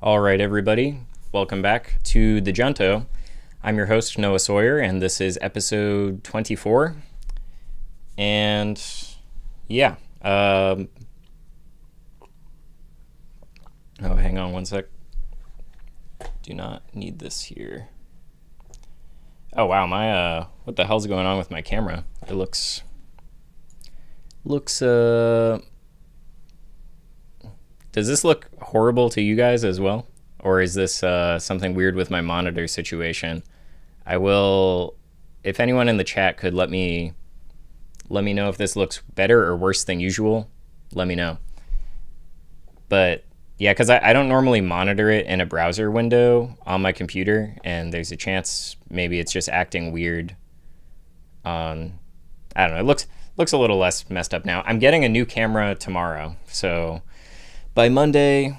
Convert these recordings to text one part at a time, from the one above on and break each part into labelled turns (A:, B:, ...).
A: All right, everybody, welcome back to the Junto. I'm your host, Noah Sawyer, and this is episode 24. And yeah, oh, hang on one sec. Do not need this here. Oh wow, what the hell's going on with my camera? It looks, does this look horrible to you guys as well? Or is this something weird with my monitor situation? I will, if anyone in the chat could let me know if this looks better or worse than usual, let me know. But yeah, because I don't normally monitor it in a browser window on my computer, and there's a chance maybe it's just acting weird on, I don't know, it looks a little less messed up now. I'm getting a new camera tomorrow, so by Monday,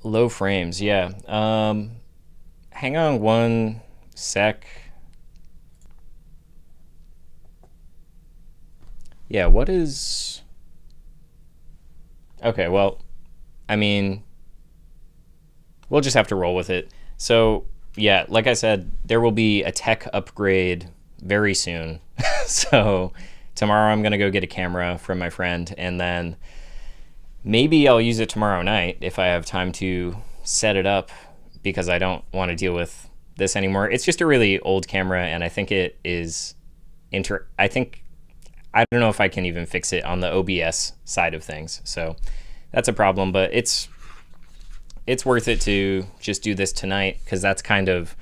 A: low frames, yeah. Hang on one sec. Yeah, what is... Okay, well, I mean, we'll just have to roll with it. So, yeah, like I said, there will be a tech upgrade very soon. So tomorrow I'm going to go get a camera from my friend, and then maybe I'll use it tomorrow night if I have time to set it up, because I don't want to deal with this anymore. It's just a really old camera, and I think it is I don't know if I can even fix it on the OBS side of things. So that's a problem, but it's worth it to just do this tonight, because that's kind of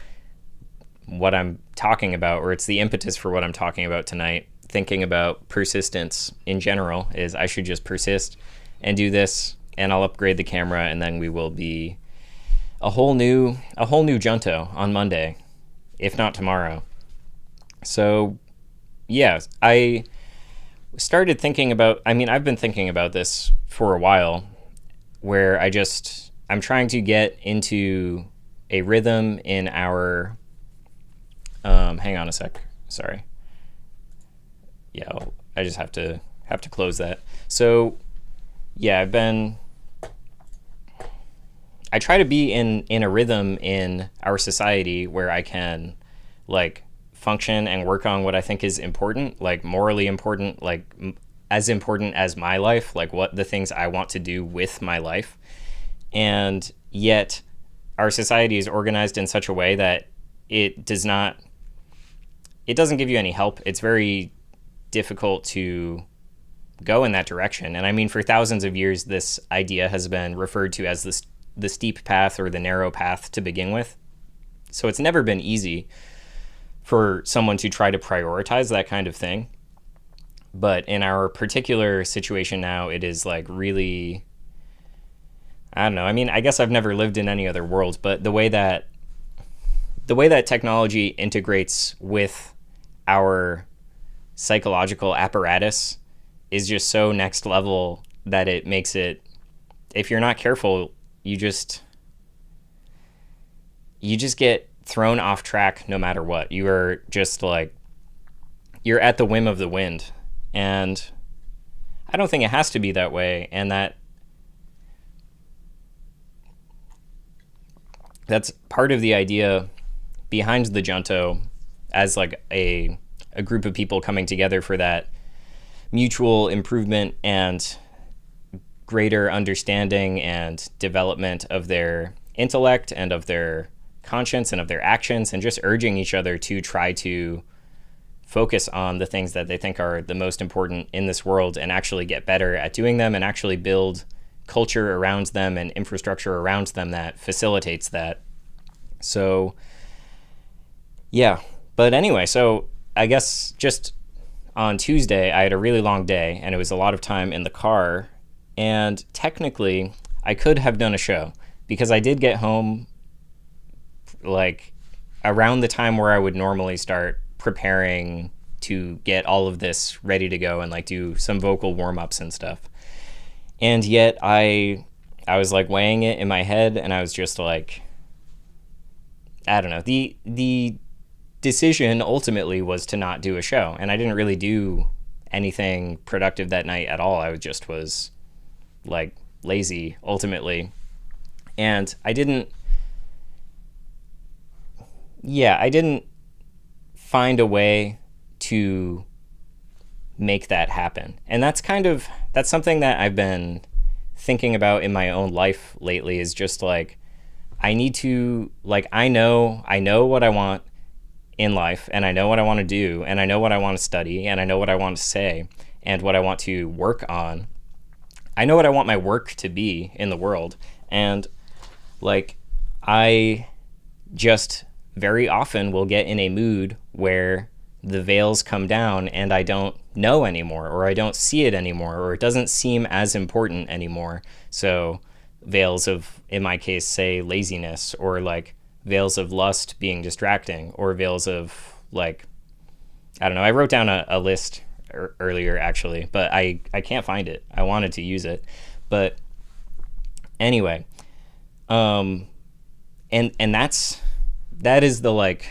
A: what I'm talking about, or it's the impetus for what I'm talking about tonight. Thinking about persistence in general is I should just persist and do this, and I'll upgrade the camera, and then we will be a whole new Junto on Monday, if not tomorrow. So yeah, I started thinking about, I've been thinking about this for a while, where I'm trying to get into a rhythm in our, hang on a sec, sorry. Yeah, I just have to close that. So yeah, I try to be in a rhythm in our society where I can like function and work on what I think is important, like morally important, like as important as my life, like what the things I want to do with my life. And yet our society is organized in such a way that it doesn't give you any help. It's very difficult to go in that direction. And I mean, for thousands of years, this idea has been referred to as the steep path or the narrow path to begin with. So it's never been easy for someone to try to prioritize that kind of thing. But in our particular situation now, it is like really, I don't know. I mean, I guess I've never lived in any other world, but the way that technology integrates with our psychological apparatus is just so next level that it makes it, if you're not careful, you just get thrown off track no matter what. You are just like, you're at the whim of the wind. And I don't think it has to be that way. And that's part of the idea behind the Junto, as like a group of people coming together for that mutual improvement and greater understanding and development of their intellect and of their conscience and of their actions, and just urging each other to try to focus on the things that they think are the most important in this world, and actually get better at doing them, and actually build culture around them and infrastructure around them that facilitates that. So yeah, but anyway, so I guess just on Tuesday, I had a really long day, and it was a lot of time in the car, and technically I could have done a show, because I did get home like around the time where I would normally start preparing to get all of this ready to go and like do some vocal warm-ups and stuff. And yet I was like weighing it in my head, and I was just like, I don't know. The decision ultimately was to not do a show, and I didn't really do anything productive that night at all. I just was like lazy ultimately. And I didn't find a way to make that happen. And that's something that I've been thinking about in my own life lately, is just like, I need to, like, I know what I want in life, and I know what I want to do, and I know what I want to study, and I know what I want to say, and what I want to work on. I know what I want my work to be in the world. And like, I just very often will get in a mood where the veils come down and I don't know anymore, or I don't see it anymore, or it doesn't seem as important anymore. So veils of, in my case, say laziness, or like veils of lust being distracting, or veils of like, I don't know. I wrote down a list earlier actually, but I can't find it. I wanted to use it, but anyway, and that's the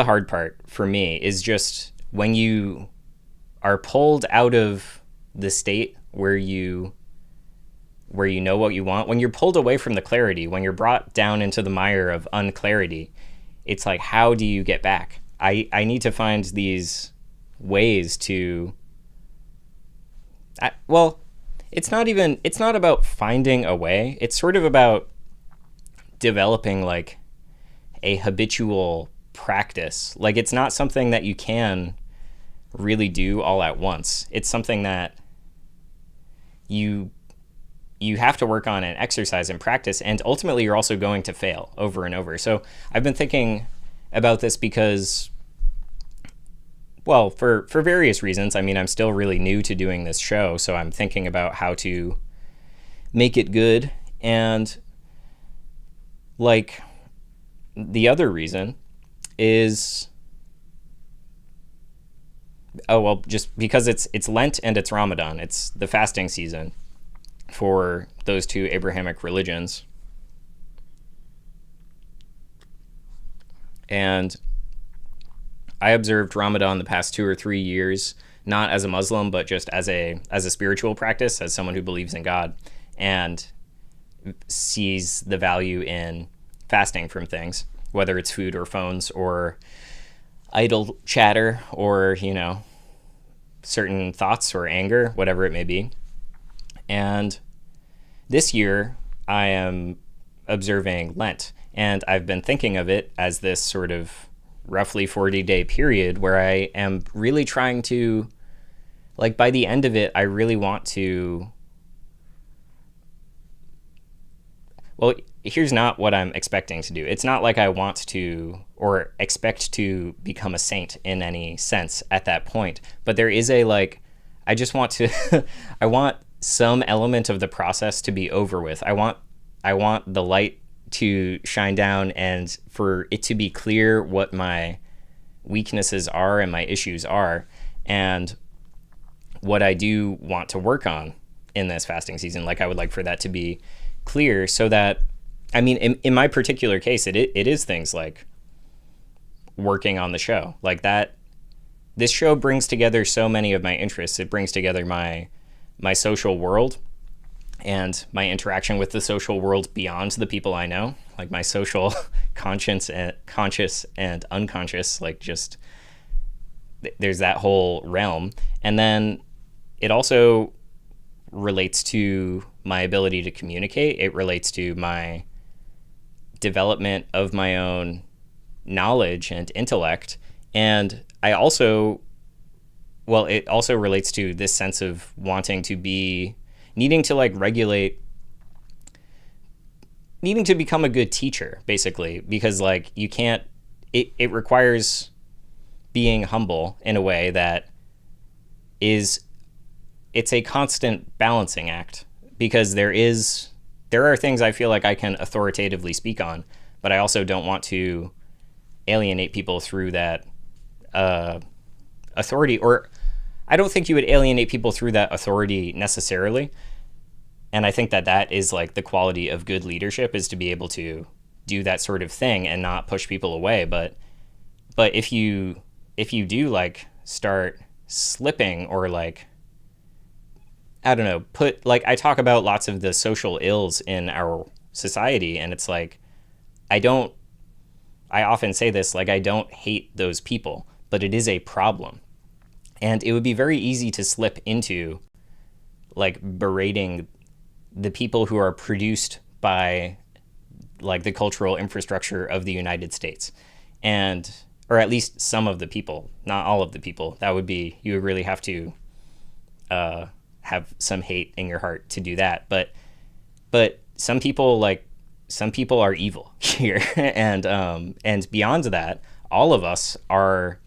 A: hard part for me, is just when you are pulled out of the state where you know what you want, when you're pulled away from the clarity, when you're brought down into the mire of unclarity, it's like, how do you get back? I need to find these ways to, it's not about finding a way. It's sort of about developing like a habitual practice. Like, it's not something that you can really do all at once. It's something that you have to work on and exercise and practice, and ultimately you're also going to fail over and over. So I've been thinking about this because, well, for various reasons. I mean, I'm still really new to doing this show, so I'm thinking about how to make it good. And like, the other reason is, just because it's Lent and it's Ramadan. It's the fasting season for those two Abrahamic religions. And I observed Ramadan the past 2 or 3 years, not as a Muslim, but just as a spiritual practice, as someone who believes in God and sees the value in fasting from things, whether it's food or phones or idle chatter or, certain thoughts or anger, whatever it may be. And this year I am observing Lent, and I've been thinking of it as this sort of roughly 40-day period where I am really trying to, like, by the end of it, I really want to, well, here's not what I'm expecting to do. It's not like I want to or expect to become a saint in any sense at that point, but there is a, like, I just want to, I want some element of the process to be over with. I want the light to shine down, and for it to be clear what my weaknesses are and my issues are, and what I do want to work on in this fasting season. Like, I would like for that to be clear, so that, I mean, in my particular case, it is things like working on the show. Like, that, this show brings together so many of my interests. It brings together my social world and my interaction with the social world beyond the people I know, like my social conscious and unconscious, like, just, there's that whole realm. And then it also relates to my ability to communicate. It relates to my development of my own knowledge and intellect. And it also relates to this sense of wanting to be, needing to, like, regulate, needing to become a good teacher, basically, because, like, you can't, it requires being humble in a way that is, it's a constant balancing act, because there are things I feel like I can authoritatively speak on, but I also don't want to alienate people through that authority, or I don't think you would alienate people through that authority necessarily. And I think that is, like, the quality of good leadership, is to be able to do that sort of thing and not push people away. But if you do, like, start slipping, or, like, I don't know, I talk about lots of the social ills in our society, and it's like, I don't, I often say this, like, I don't hate those people, but it is a problem. And it would be very easy to slip into, like, berating the people who are produced by, like, the cultural infrastructure of the United States. And, or at least some of the people, not all of the people. That would be, you would really have to have some hate in your heart to do that. But some people, are evil here. And beyond that, all of us are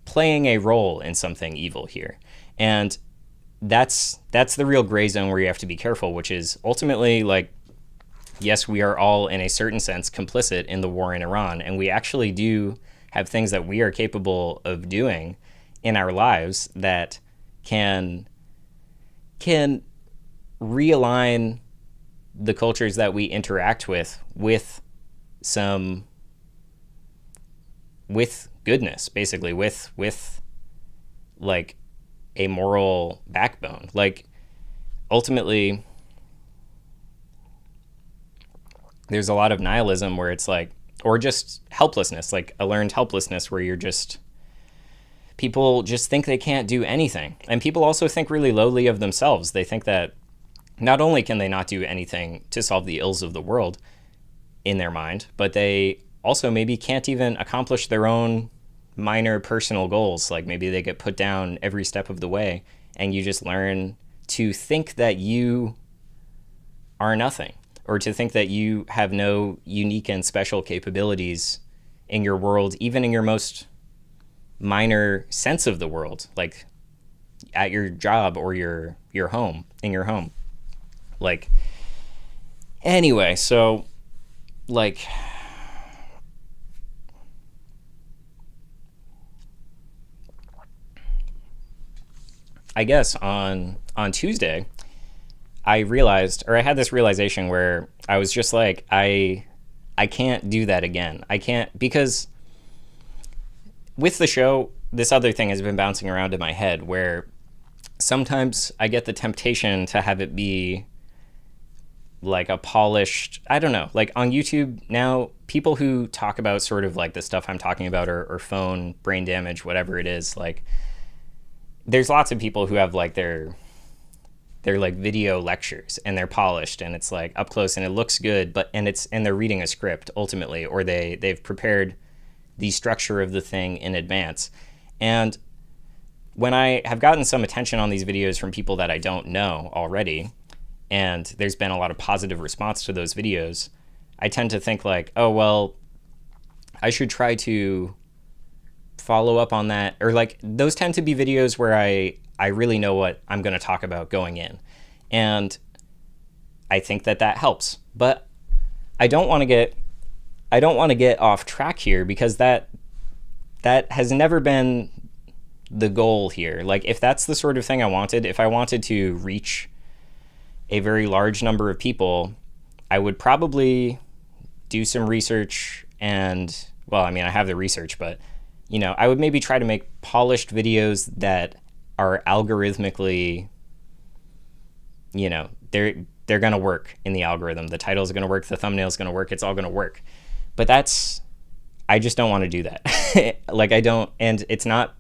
A: playing a role in something evil here. And that's the real gray zone where you have to be careful, which is ultimately, like, yes, we are all in a certain sense complicit in the war in Iran, and we actually do have things that we are capable of doing in our lives that can realign the cultures that we interact with goodness, basically, with like a moral backbone. Like, ultimately, there's a lot of nihilism where it's like, or just helplessness, like a learned helplessness where people just think they can't do anything. And people also think really lowly of themselves. They think that not only can they not do anything to solve the ills of the world in their mind, but they also maybe can't even accomplish their own minor personal goals. Like, maybe they get put down every step of the way, and you just learn to think that you are nothing, or to think that you have no unique and special capabilities in your world, even in your most minor sense of the world, like at your job or your home, in your home. Like, anyway, so, like, I guess on Tuesday, I realized, or I had this realization where I was just like, I can't do that again. I can't, because with the show, this other thing has been bouncing around in my head where sometimes I get the temptation to have it be like a polished, I don't know, like on YouTube now, people who talk about sort of like the stuff I'm talking about, or phone brain damage, whatever it is, like, there's lots of people who have like their like video lectures, and they're polished, and it's like up close and it looks good, and they're reading a script ultimately, or they've prepared the structure of the thing in advance. And when I have gotten some attention on these videos from people that I don't know already, and there's been a lot of positive response to those videos, I tend to think like, oh, well, I should try to follow up on that. Or like, those tend to be videos where I really know what I'm going to talk about going in. And I think that helps. But I don't want to get off track here, because that has never been the goal here. Like, if that's the sort of thing I wanted, if I wanted to reach a very large number of people, I would probably do some research and, well, I mean, I have the research, but, you know, I would maybe try to make polished videos that are algorithmically, you know, they're going to work in the algorithm. The title is going to work. The thumbnail is going to work. It's all going to work. But I just don't want to do that. Like, I don't, and it's not,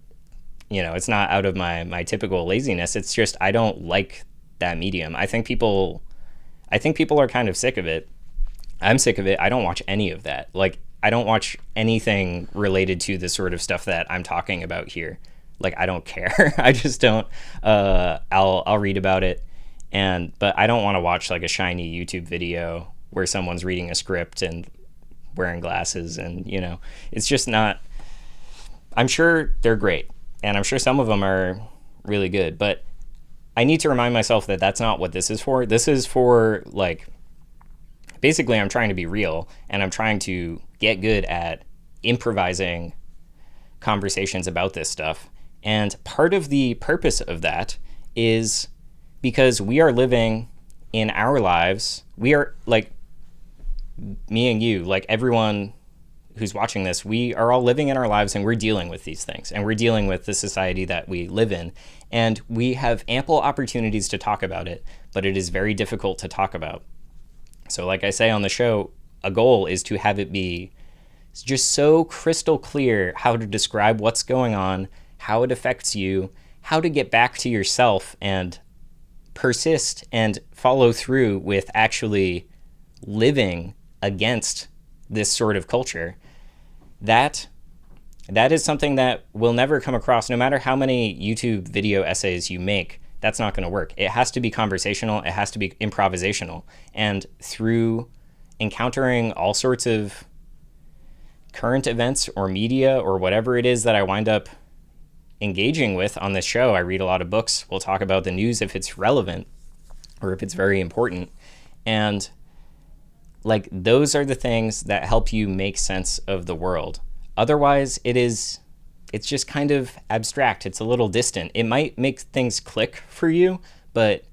A: you know, it's not out of my typical laziness. It's just, I don't like that medium. I think people are kind of sick of it. I'm sick of it. I don't watch any of that. Like, I don't watch anything related to the sort of stuff that I'm talking about here. Like, I don't care. I just don't. I'll read about it, but I don't want to watch like a shiny YouTube video where someone's reading a script and wearing glasses, and, you know, it's just not. I'm sure they're great, and I'm sure some of them are really good, but I need to remind myself that that's not what this is for. This is for, like, basically, I'm trying to be real, and I'm trying to get good at improvising conversations about this stuff. And part of the purpose of that is because we are living in our lives. We are, like, me and you, like everyone who's watching this, we are all living in our lives, and we're dealing with these things, and we're dealing with the society that we live in. And we have ample opportunities to talk about it, but it is very difficult to talk about. So like I say on the show, a goal is to have it be just so crystal clear how to describe what's going on, how it affects you, how to get back to yourself and persist and follow through with actually living against this sort of culture. That is something that will never come across, no matter how many YouTube video essays you make. That's not going to work. It has to be conversational. It has to be improvisational. And through encountering all sorts of current events or media or whatever it is that I wind up engaging with on this show, I read a lot of books. We'll talk about the news if it's relevant or if it's very important. And like, those are the things that help you make sense of the world. Otherwise, it's just kind of abstract. It's a little distant. It might make things click for you, but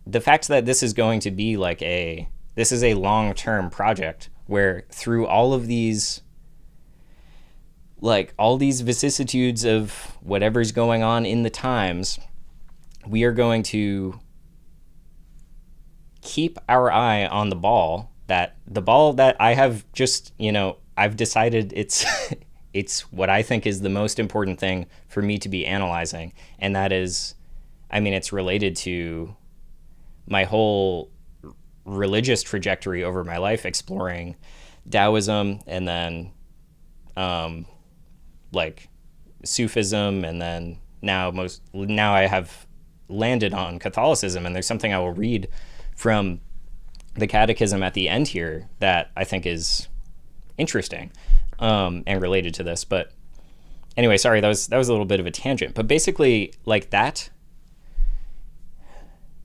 A: the fact that this is going to be this is a long-term project where through all these vicissitudes of whatever's going on in the times, we are going to keep our eye on the ball that I have just, I've decided it's what I think is the most important thing for me to be analyzing. And that is, it's related to my whole religious trajectory over my life, exploring Taoism and then Sufism, and then now I have landed on Catholicism. And there's something I will read from the Catechism at the end here that I think is interesting and related to this. But anyway, sorry, that was a little bit of a tangent. But basically,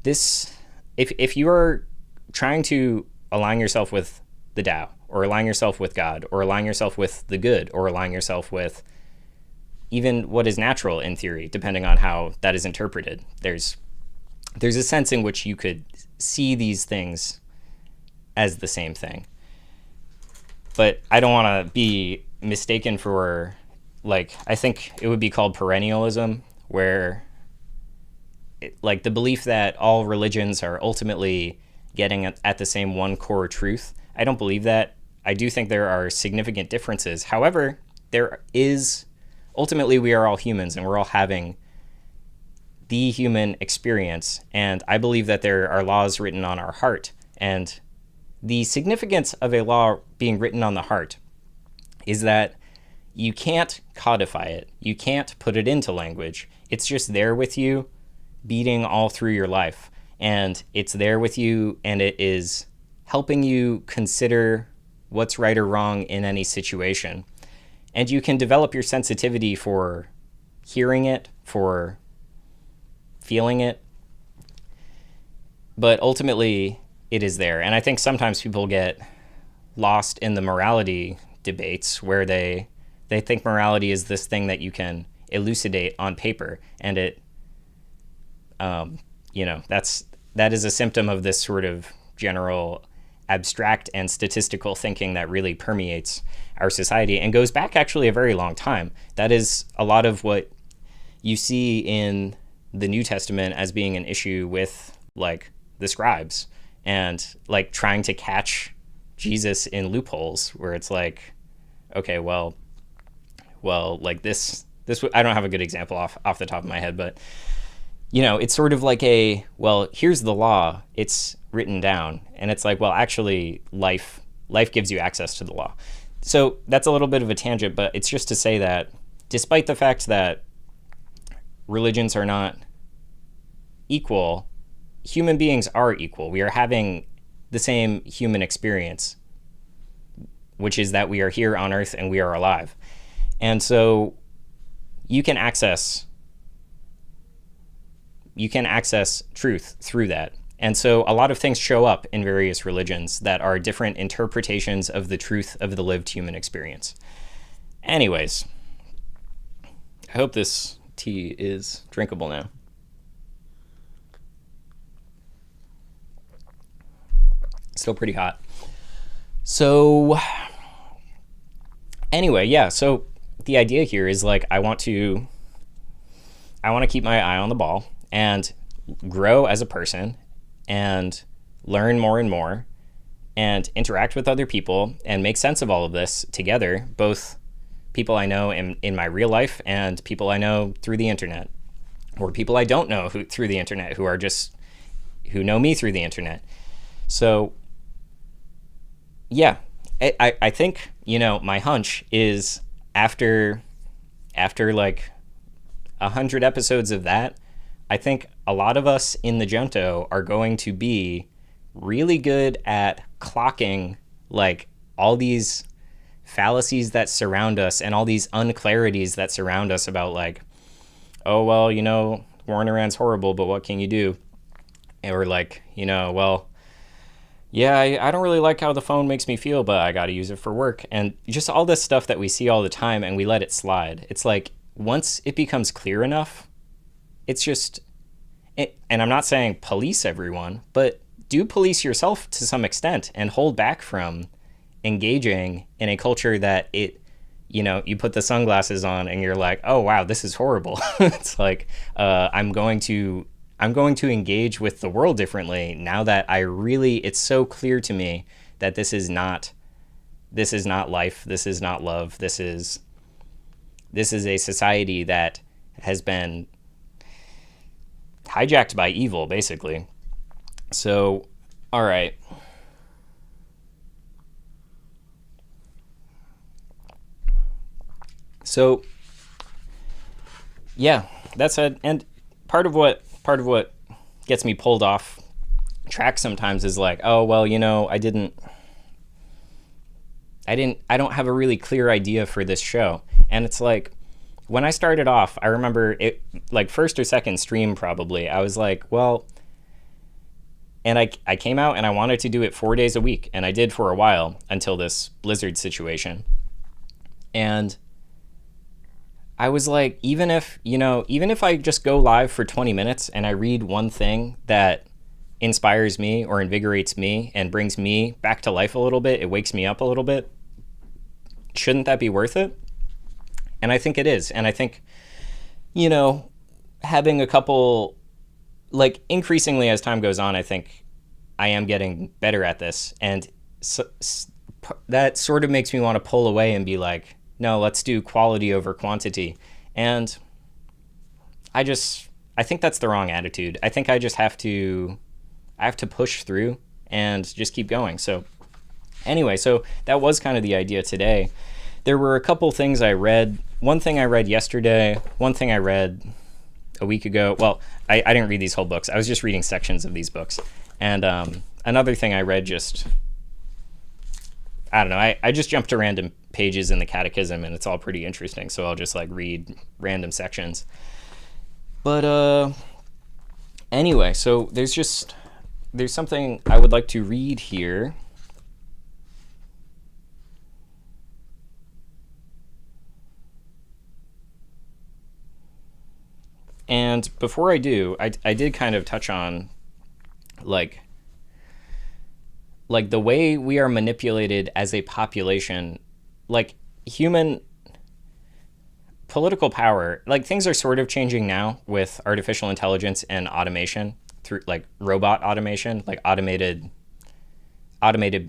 A: if you are trying to align yourself with the Tao, or align yourself with God, or align yourself with the good, or align yourself with even what is natural in theory, depending on how that is interpreted, there's a sense in which you could see these things as the same thing. But I don't want to be mistaken for, I think it would be called perennialism, where the belief that all religions are ultimately getting at the same one core truth. I don't believe that. I do think there are significant differences. However, ultimately we are all humans, and we're all having the human experience. And I believe that there are laws written on our heart. And the significance of a law being written on the heart is that you can't codify it. You can't put it into language. It's just there with you, beating all through your life. And it's there with you, and it is helping you consider what's right or wrong in any situation. And you can develop your sensitivity for hearing it, for feeling it. But ultimately, it is there. And I think sometimes people get lost in the morality debates where they think morality is this thing that you can elucidate on paper. And that is a symptom of this sort of general abstract and statistical thinking that really permeates our society and goes back actually a very long time. That is a lot of what you see in the New Testament as being an issue with the scribes and trying to catch Jesus in loopholes where it's okay, well, this I don't have a good example off the top of my head, but it's sort of here's the law, it's written down, and it's actually life gives you access to the law. So that's a little bit of a tangent, but it's just to say that despite the fact that religions are not equal, human beings are equal. We are having the same human experience, which is that we are here on earth and we are alive. And so you can access truth through that. And so a lot of things show up in various religions that are different interpretations of the truth of the lived human experience. Anyways, I hope this tea is drinkable now. Still pretty hot. So anyway, yeah, so the idea here is I want to I want to keep my eye on the ball and grow as a person and learn more and more and interact with other people and make sense of all of this together, both people I know in my real life and people I know through the internet, or people I don't know through the internet who know me through the internet. So yeah, I think, my hunch is after like 100 episodes of that, I think a lot of us in the Junto are going to be really good at clocking like all these fallacies that surround us and all these unclarities that surround us about like, oh, well, war in Iran's horrible, but what can you do? Or like, well, yeah, I don't really like how the phone makes me feel, but I got to use it for work. And just all this stuff that we see all the time and we let it slide. It's like once it becomes clear enough, it's just, and I'm not saying police everyone, but do police yourself to some extent and hold back from engaging in a culture that you put the sunglasses on and you're like, oh, wow, this is horrible. It's like, I'm going to engage with the world differently now that it's so clear to me that this is not life. This is not love. This is a society that has been hijacked by evil, basically. So, all right. So, yeah, that's it. And part of what gets me pulled off track sometimes is like, oh, well, I don't have a really clear idea for this show. And it's like, when I started off, I remember it like first or second stream probably, I was like, well, and I came out and I wanted to do it 4 days a week. And I did for a while until this Blizzard situation. And I was like, even if I just go live for 20 minutes and I read one thing that inspires me or invigorates me and brings me back to life a little bit, it wakes me up a little bit, shouldn't that be worth it? And I think it is. And I think, having a couple, like increasingly as time goes on, I think I am getting better at this. And so, that sort of makes me want to pull away and be like, no, let's do quality over quantity. And I think that's the wrong attitude. I think I just have to push through and just keep going. So anyway, so that was kind of the idea today. There were a couple things I read. One thing I read yesterday, one thing I read a week ago. Well, I didn't read these whole books. I was just reading sections of these books. And another thing I read I don't know, I just jumped to random pages in the Catechism and it's all pretty interesting. So I'll just like read random sections. But anyway, so there's something I would like to read here. And before I do, I did kind of touch on like the way we are manipulated as a population, like human political power, like things are sort of changing now with artificial intelligence and automation through like robot automation, like automated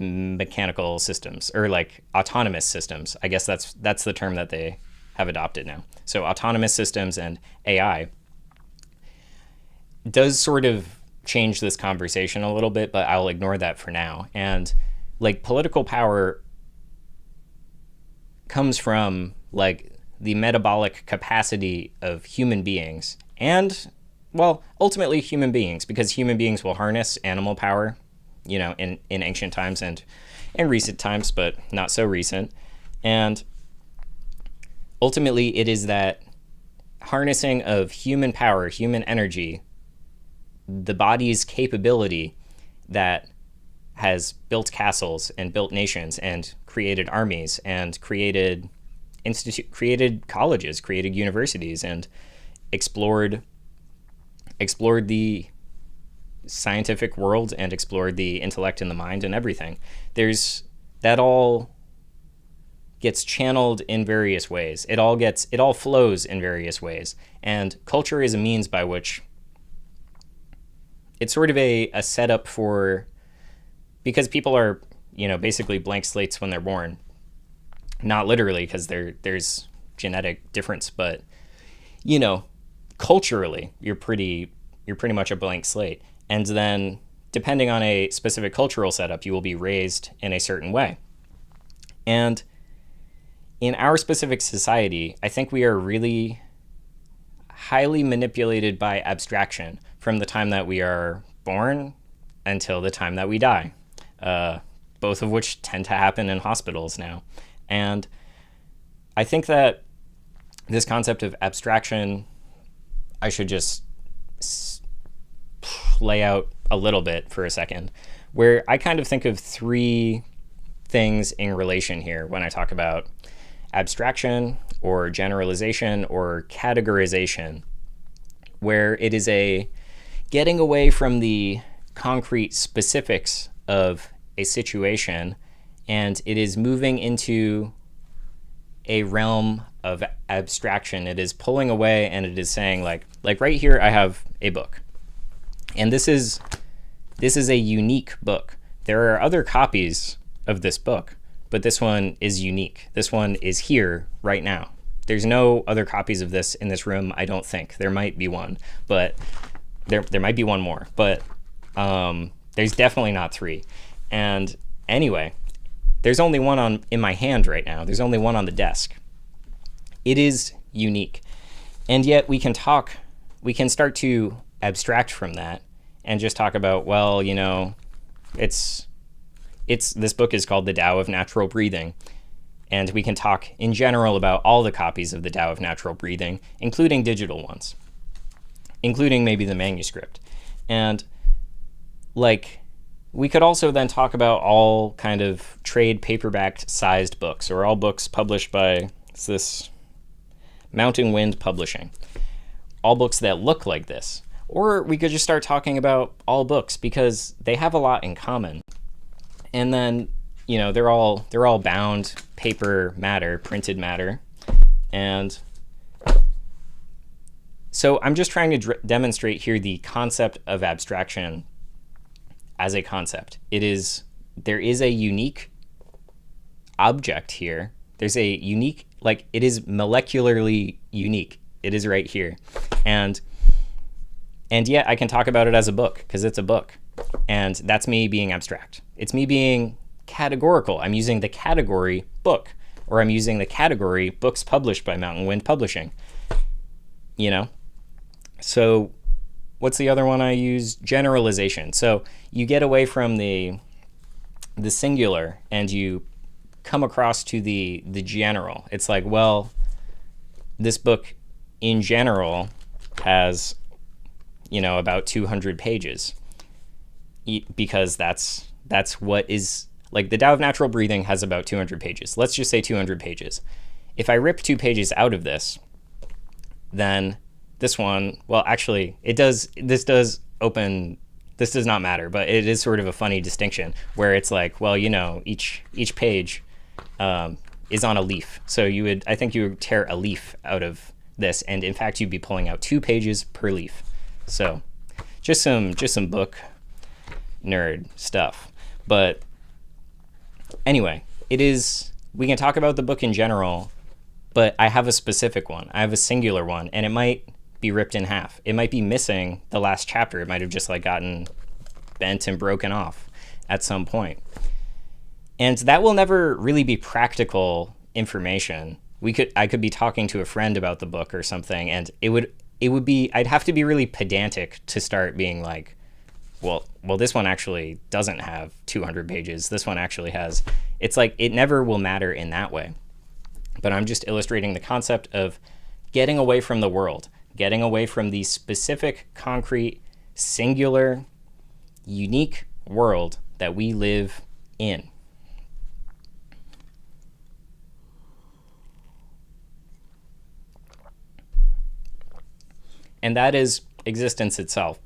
A: mechanical systems or like autonomous systems. I guess that's the term that they have adopted now. So autonomous systems and AI does sort of change this conversation a little bit, but I'll ignore that for now. And like political power comes from like the metabolic capacity of human beings and, well, ultimately human beings, because human beings will harness animal power, in ancient times and in recent times, but not so recent. And ultimately it is that harnessing of human power, human energy, the body's capability that has built castles and built nations and created armies and created colleges, created universities, and explored the scientific world and explored the intellect and the mind and everything. That all gets channeled in various ways. It all flows in various ways. And culture is a means by which it's sort of a setup for, because people are, basically blank slates when they're born. Not literally, because there's genetic difference, but, culturally, you're pretty much a blank slate. And then, depending on a specific cultural setup, you will be raised in a certain way. And in our specific society, I think we are really highly manipulated by abstraction from the time that we are born until the time that we die, both of which tend to happen in hospitals now. And I think that this concept of abstraction, I should just lay out a little bit for a second, where I kind of think of three things in relation here when I talk about abstraction or generalization or categorization, where it is a getting away from the concrete specifics of a situation, and it is moving into a realm of abstraction. It is pulling away, and it is saying, like right here, I have a book, and this is a unique book. There are other copies of this book, but this one is unique. This one is here right now. There's no other copies of this in this room, I don't think. There might be one, but there might be one more, but there's definitely not three. And anyway, there's only one in my hand right now. There's only one on the desk. It is unique. And yet we can start to abstract from that and just talk about, well, this book is called The Tao of Natural Breathing. And we can talk in general about all the copies of The Tao of Natural Breathing, including digital ones, including maybe the manuscript. And we could also then talk about all kind of trade paperback sized books, or all books published by this Mountain Wind Publishing. All books that look like this. Or we could just start talking about all books, because they have a lot in common. And then, they're all bound paper matter, printed matter. And so I'm just trying to demonstrate here the concept of abstraction as a concept. There is a unique object here. There's a unique, it is molecularly unique. It is right here. And yet I can talk about it as a book, because it's a book. And that's me being abstract. It's me being categorical. I'm using the category book, or I'm using the category books published by Mountain Wind Publishing. So what's the other one I use? Generalization. So you get away from the singular and you come across to the general. It's like, well, this book in general has, about 200 pages, because that's what is, the Tao of Natural Breathing has about 200 pages. Let's just say 200 pages. If I rip 2 pages out of this, then this one, well, actually, this does not matter, but it is sort of a funny distinction where it's like, well, each page is on a leaf. So I think you would tear a leaf out of this, and in fact, you'd be pulling out 2 pages per leaf. So just some nerd stuff. But anyway, we can talk about the book in general, but I have a specific one. I have a singular one, and it might be ripped in half. It might be missing the last chapter. It might have just gotten bent and broken off at some point. And that will never really be practical information. I could be talking to a friend about the book or something, and it would be, I'd have to be really pedantic to start being like, well, this one actually doesn't have 200 pages. This one actually has, it's like, it never will matter in that way. But I'm just illustrating the concept of getting away from the world, getting away from the specific, concrete, singular, unique world that we live in. And that is existence itself.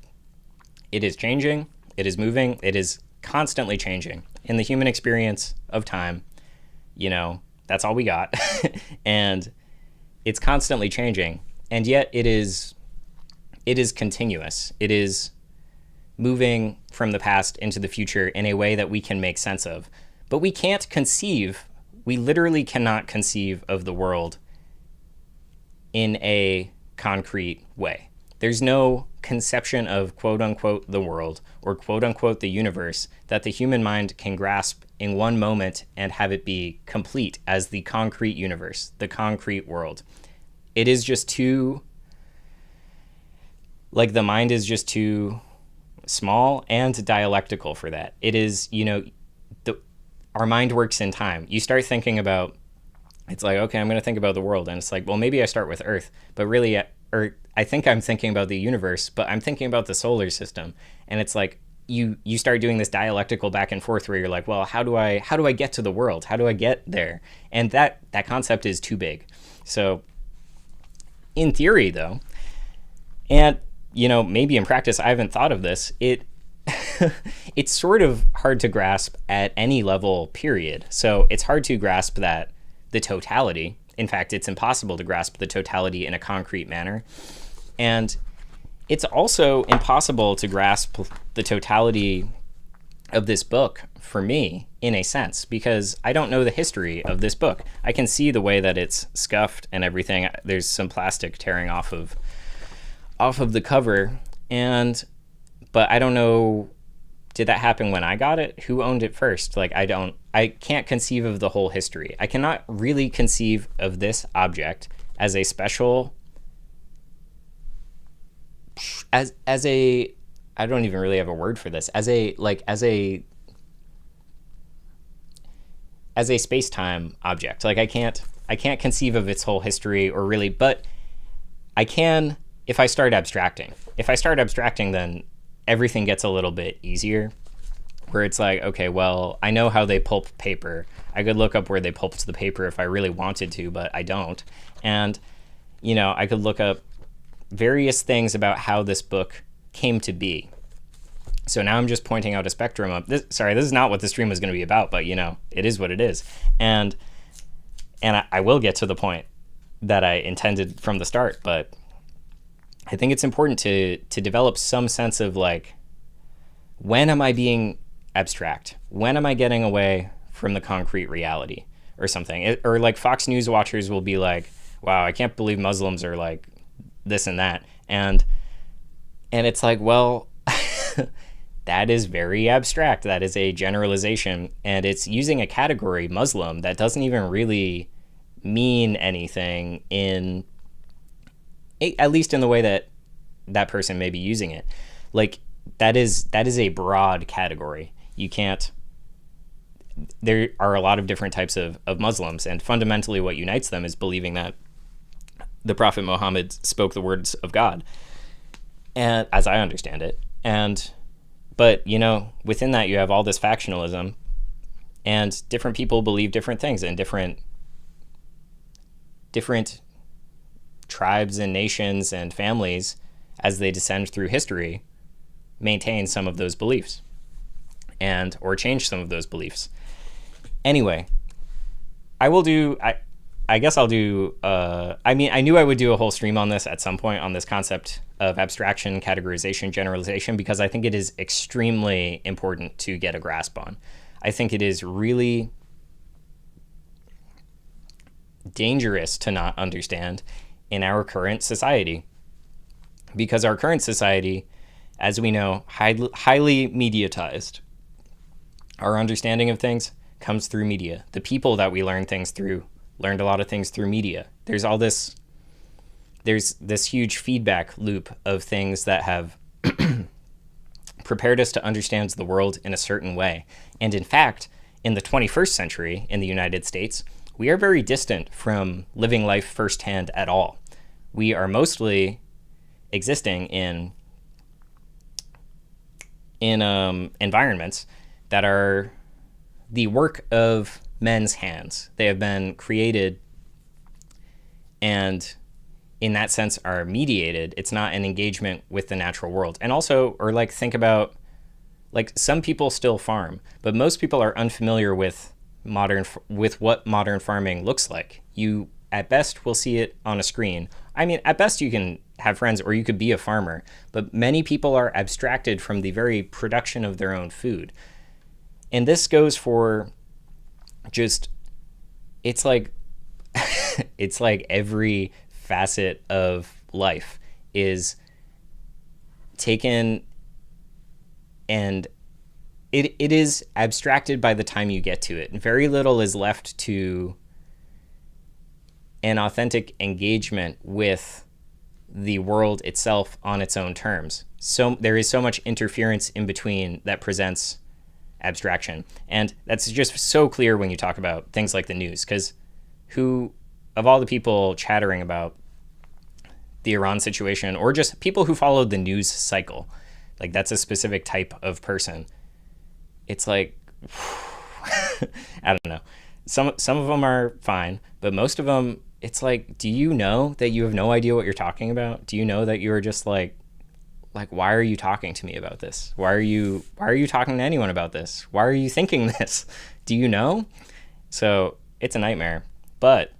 A: It is changing, it is moving, it is constantly changing. In the human experience of time, That's all we got. And it's constantly changing. And yet it is continuous. It is moving from the past into the future in a way that we can make sense of. But we literally cannot conceive of the world in a concrete way. There's no conception of quote unquote the world or quote unquote the universe that the human mind can grasp in one moment and have it be complete as the concrete universe, the concrete world. It is just too, the mind is just too small and dialectical for that. It is, our mind works in time. You start thinking about, it's like, okay, I'm going to think about the world. And it's like, well, maybe I start with Earth, but really, I think I'm thinking about the universe, but I'm thinking about the solar system. And it's like, you start doing this dialectical back and forth where you're like, well, how do I get to the world? How do I get there? And that concept is too big. So in theory though, and maybe in practice, I haven't thought of this, it's sort of hard to grasp at any level, period. So it's hard to grasp that the totality, in fact, it's impossible to grasp the totality in a concrete manner. And it's also impossible to grasp the totality of this book for me, in a sense, because I don't know the history of this book. I can see the way that it's scuffed and everything. There's some plastic tearing off of the cover, but I don't know, did that happen when I got it? Who owned it first? I can't conceive of the whole history. I cannot really conceive of this object as a special, as a, I don't even really have a word for this, as a space-time object. I can't conceive of its whole history or really, but I can if I start abstracting. If I start abstracting, then everything gets a little bit easier, where it's like, okay, well, I know how they pulp paper. I could look up where they pulped the paper if I really wanted to, but I don't. And, I could look up various things about how this book came to be. So now I'm just pointing out a spectrum of this. Sorry, this is not what the stream was going to be about, but it is what it is. And I will get to the point that I intended from the start, but I think it's important to develop some sense of when am I being abstract? When am I getting away from the concrete reality or something? Or Fox News watchers will be like, wow, I can't believe Muslims are like this and that. And it's like, well, that is very abstract. That is a generalization. And it's using a category, Muslim, that doesn't even really mean anything at least in the way that person may be using it. That is a broad category. There are a lot of different types of Muslims, and fundamentally what unites them is believing that the Prophet Muhammad spoke the words of God, and as I understand it. But within that you have all this factionalism, and different people believe different things, and different tribes and nations and families, as they descend through history, maintain some of those beliefs or change some of those beliefs. Anyway, I guess I'll do, I knew I would do a whole stream on this at some point, on this concept of abstraction, categorization, generalization, because I think it is extremely important to get a grasp on. I think it is really dangerous to not understand in our current society, because our current society, as we know, highly mediatized. Our understanding of things comes through media. The people that we learn things through learned a lot of things through media. There's this huge feedback loop of things that have prepared us to understand the world in a certain way. And in fact, in the 21st century in the United States, we are very distant from living life firsthand at all. We are mostly existing in environments that are the work of men's hands. They have been created and in that sense are mediated. It's not an engagement with the natural world. And also, think about, some people still farm, but most people are unfamiliar with modern farming looks like. You at best will see it on a screen. I mean, at best you can have friends or you could be a farmer, but many people are abstracted from the very production of their own food. And this goes for just, it's like it's like every facet of life is taken, and it is abstracted by the time you get to it. Very little is left to an authentic engagement with the world itself on its own terms. So there is so much interference in between that presents abstraction. And that's just so clear when you talk about things like the news, because who, of all the people chattering about the Iran situation, or just people who follow the news cycle, like that's a specific type of person. It's like, I don't know. Some of them are fine, but most of them, it's like, do you know that you have no idea what you're talking about? Do you know that you're just like, why are you talking to me about this? Why are you talking to anyone about this? Why are you thinking this? Do you know? So it's a nightmare, but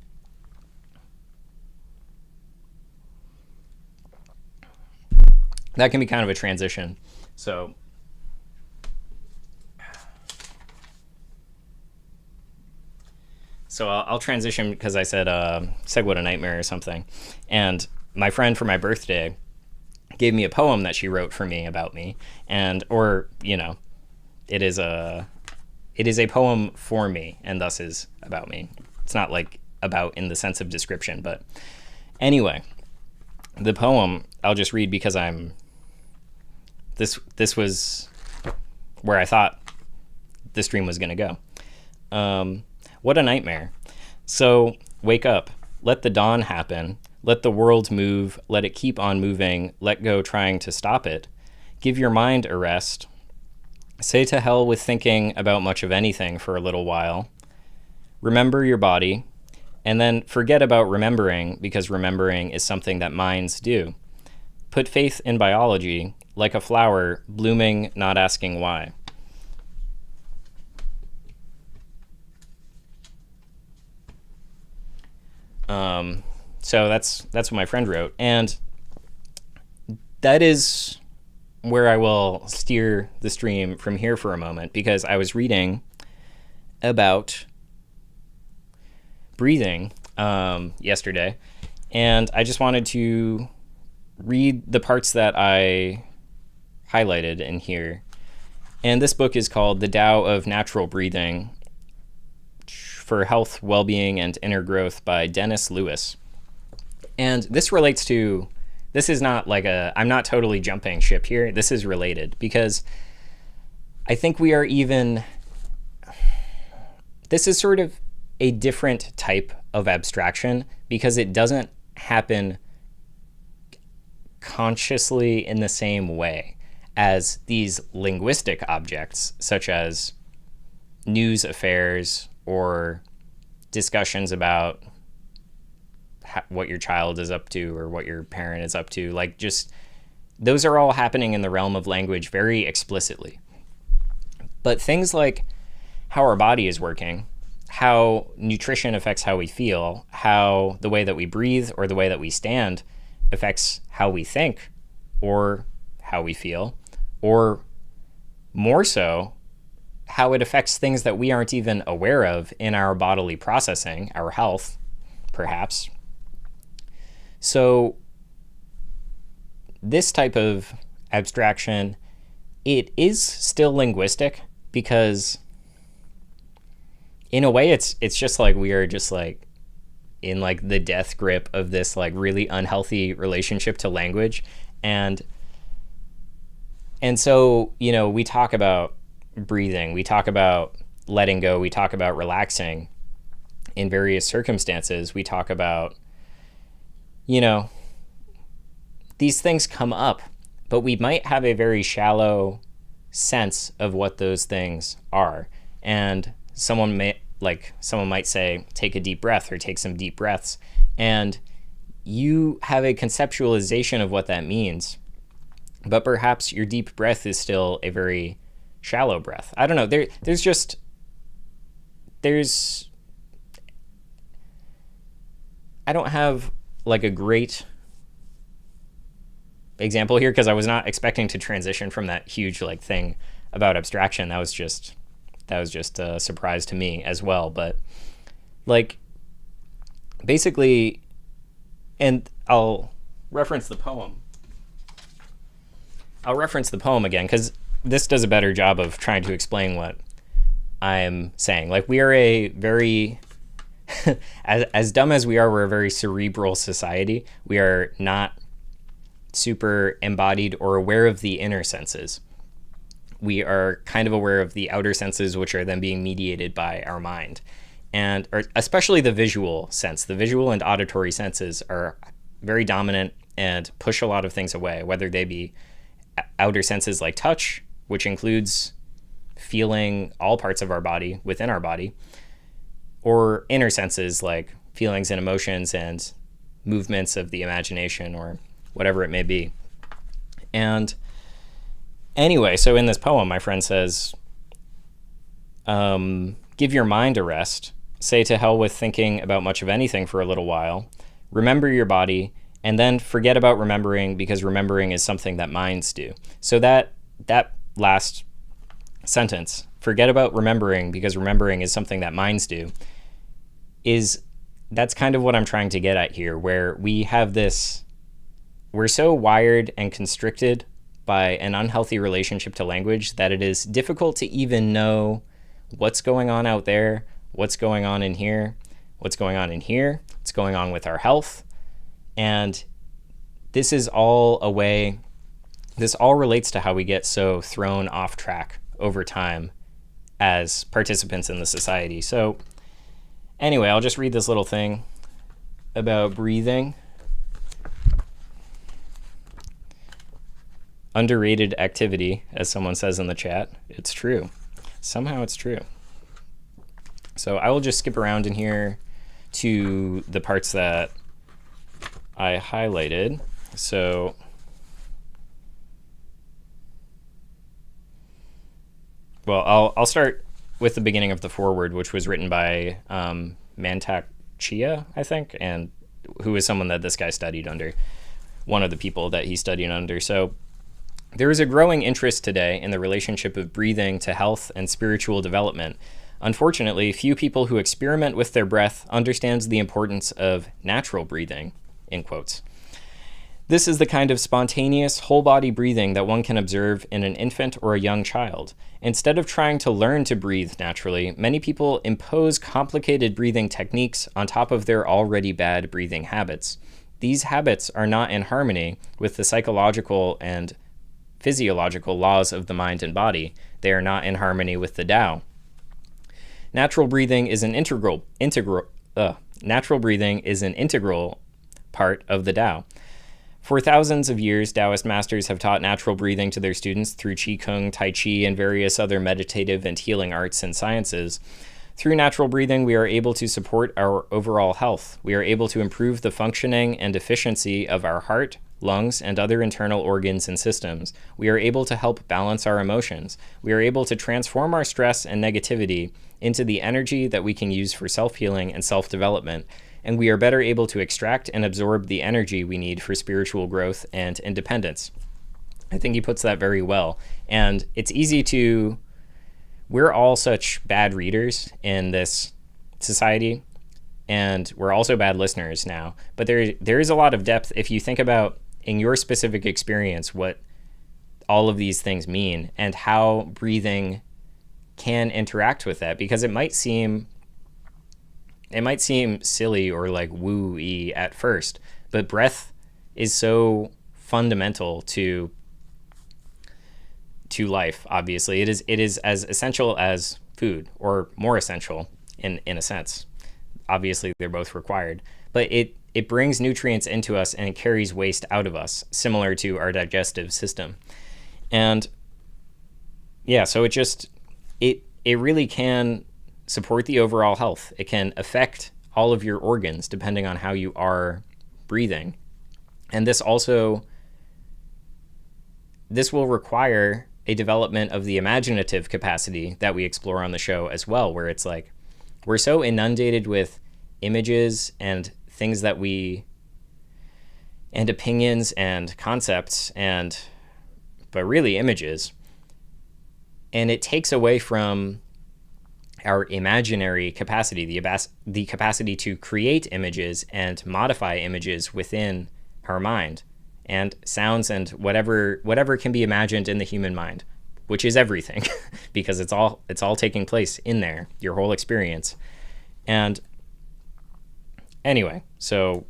A: that can be kind of a transition. So I'll transition because I said what a nightmare or something. And my friend for my birthday gave me a poem that she wrote for me about me, it is a poem for me and thus is about me. It's not like about in the sense of description, but anyway, the poem I'll just read because this was where I thought the stream was going to go. What a nightmare. So wake up, let the dawn happen, let the world move, let it keep on moving, let go trying to stop it. Give your mind a rest. Say to hell with thinking about much of anything for a little while. Remember your body, and then forget about remembering, because remembering is something that minds do. Put faith in biology, like a flower, blooming, not asking why. So that's what my friend wrote, and that is where I will steer the stream from here for a moment, because I was reading about breathing yesterday, and I just wanted to read the parts that I highlighted in here. And this book is called The Tao of Natural Breathing for Health, Well-Being, and Inner Growth by Dennis Lewis. And this relates to, this is not like I'm not totally jumping ship here. This is related because I think we are this is sort of a different type of abstraction because it doesn't happen consciously in the same way as these linguistic objects, such as news affairs or discussions about what your child is up to or what your parent is up to. Like, just those are all happening in the realm of language very explicitly. But things like how our body is working, how nutrition affects how we feel, how the way that we breathe or the way that we stand affects how we think or how we feel, or more so, how it affects things that we aren't even aware of in our bodily processing, our health, perhaps. So this type of abstraction, it is still linguistic because in a way it's just like we are just like in like the death grip of this like really unhealthy relationship to language. And so, you know, we talk about breathing, we talk about letting go, we talk about relaxing in various circumstances, we talk about, you know, these things come up, but we might have a very shallow sense of what those things are. And someone might say, take a deep breath or take some deep breaths. And you have a conceptualization of what that means, but perhaps your deep breath is still a very shallow breath. I don't know. There's just there's, I don't have like a great example here because I was not expecting to transition from that huge like thing about abstraction. That was just a surprise to me as well. But like basically, and I'll reference the poem. Again because this does a better job of trying to explain what I'm saying. Like we are a very as dumb as we are, we're a very cerebral society. We are not super embodied or aware of the inner senses. We are kind of aware of the outer senses, which are then being mediated by our mind. And or especially the visual sense. The visual and auditory senses are very dominant and push a lot of things away, whether they be outer senses like touch, which includes feeling all parts of our body within our body, or inner senses like feelings and emotions and movements of the imagination or whatever it may be. And anyway, so in this poem, my friend says, give your mind a rest, say to hell with thinking about much of anything for a little while, remember your body, and then forget about remembering because remembering is something that minds do. So that last sentence, forget about remembering because remembering is something that minds do, that's kind of what I'm trying to get at here, where we have this, we're so wired and constricted by an unhealthy relationship to language that it is difficult to even know what's going on out there, what's going on in here, what's going on in here, what's going on with our health. And this is all a way, this all relates to how we get so thrown off track over time as participants in the society. So anyway, I'll just read this little thing about breathing. Underrated activity, as someone says in the chat. It's true. Somehow it's true. So I will just skip around in here to the parts that I highlighted. So well, I'll start with the beginning of the foreword, which was written by Mantak Chia, I think, and who is someone that this guy studied under, one of the people that he studied under. So there is a growing interest today in the relationship of breathing to health and spiritual development. Unfortunately, few people who experiment with their breath understands the importance of natural breathing, in quotes. This is the kind of spontaneous, whole-body breathing that one can observe in an infant or a young child. Instead of trying to learn to breathe naturally, many people impose complicated breathing techniques on top of their already bad breathing habits. These habits are not in harmony with the psychological and physiological laws of the mind and body. They are not in harmony with the Tao. Natural breathing is an integral part of the Tao. For thousands of years, Taoist masters have taught natural breathing to their students through Qigong, Tai Chi, and various other meditative and healing arts and sciences. Through natural breathing, we are able to support our overall health. We are able to improve the functioning and efficiency of our heart, lungs, and other internal organs and systems. We are able to help balance our emotions. We are able to transform our stress and negativity into the energy that we can use for self-healing and self-development. And we are better able to extract and absorb the energy we need for spiritual growth and independence. I think he puts that very well. And it's easy to, we're all such bad readers in this society, and we're also bad listeners now. But there is a lot of depth if you think about, in your specific experience, what all of these things mean and how breathing can interact with that, because it might seem silly or like woo-y at first, but breath is so fundamental to life. Obviously, it is as essential as food, or more essential in a sense. Obviously, they're both required, but it brings nutrients into us and it carries waste out of us, similar to our digestive system. And yeah, so it really can support the overall health. It can affect all of your organs depending on how you are breathing. And this will require a development of the imaginative capacity that we explore on the show as well, where it's like we're so inundated with images and things that and opinions and concepts, but really images. And it takes away from our imaginary capacity, the capacity to create images and modify images within our mind, and sounds, and whatever can be imagined in the human mind, which is everything, because it's all taking place in there, your whole experience. And anyway, so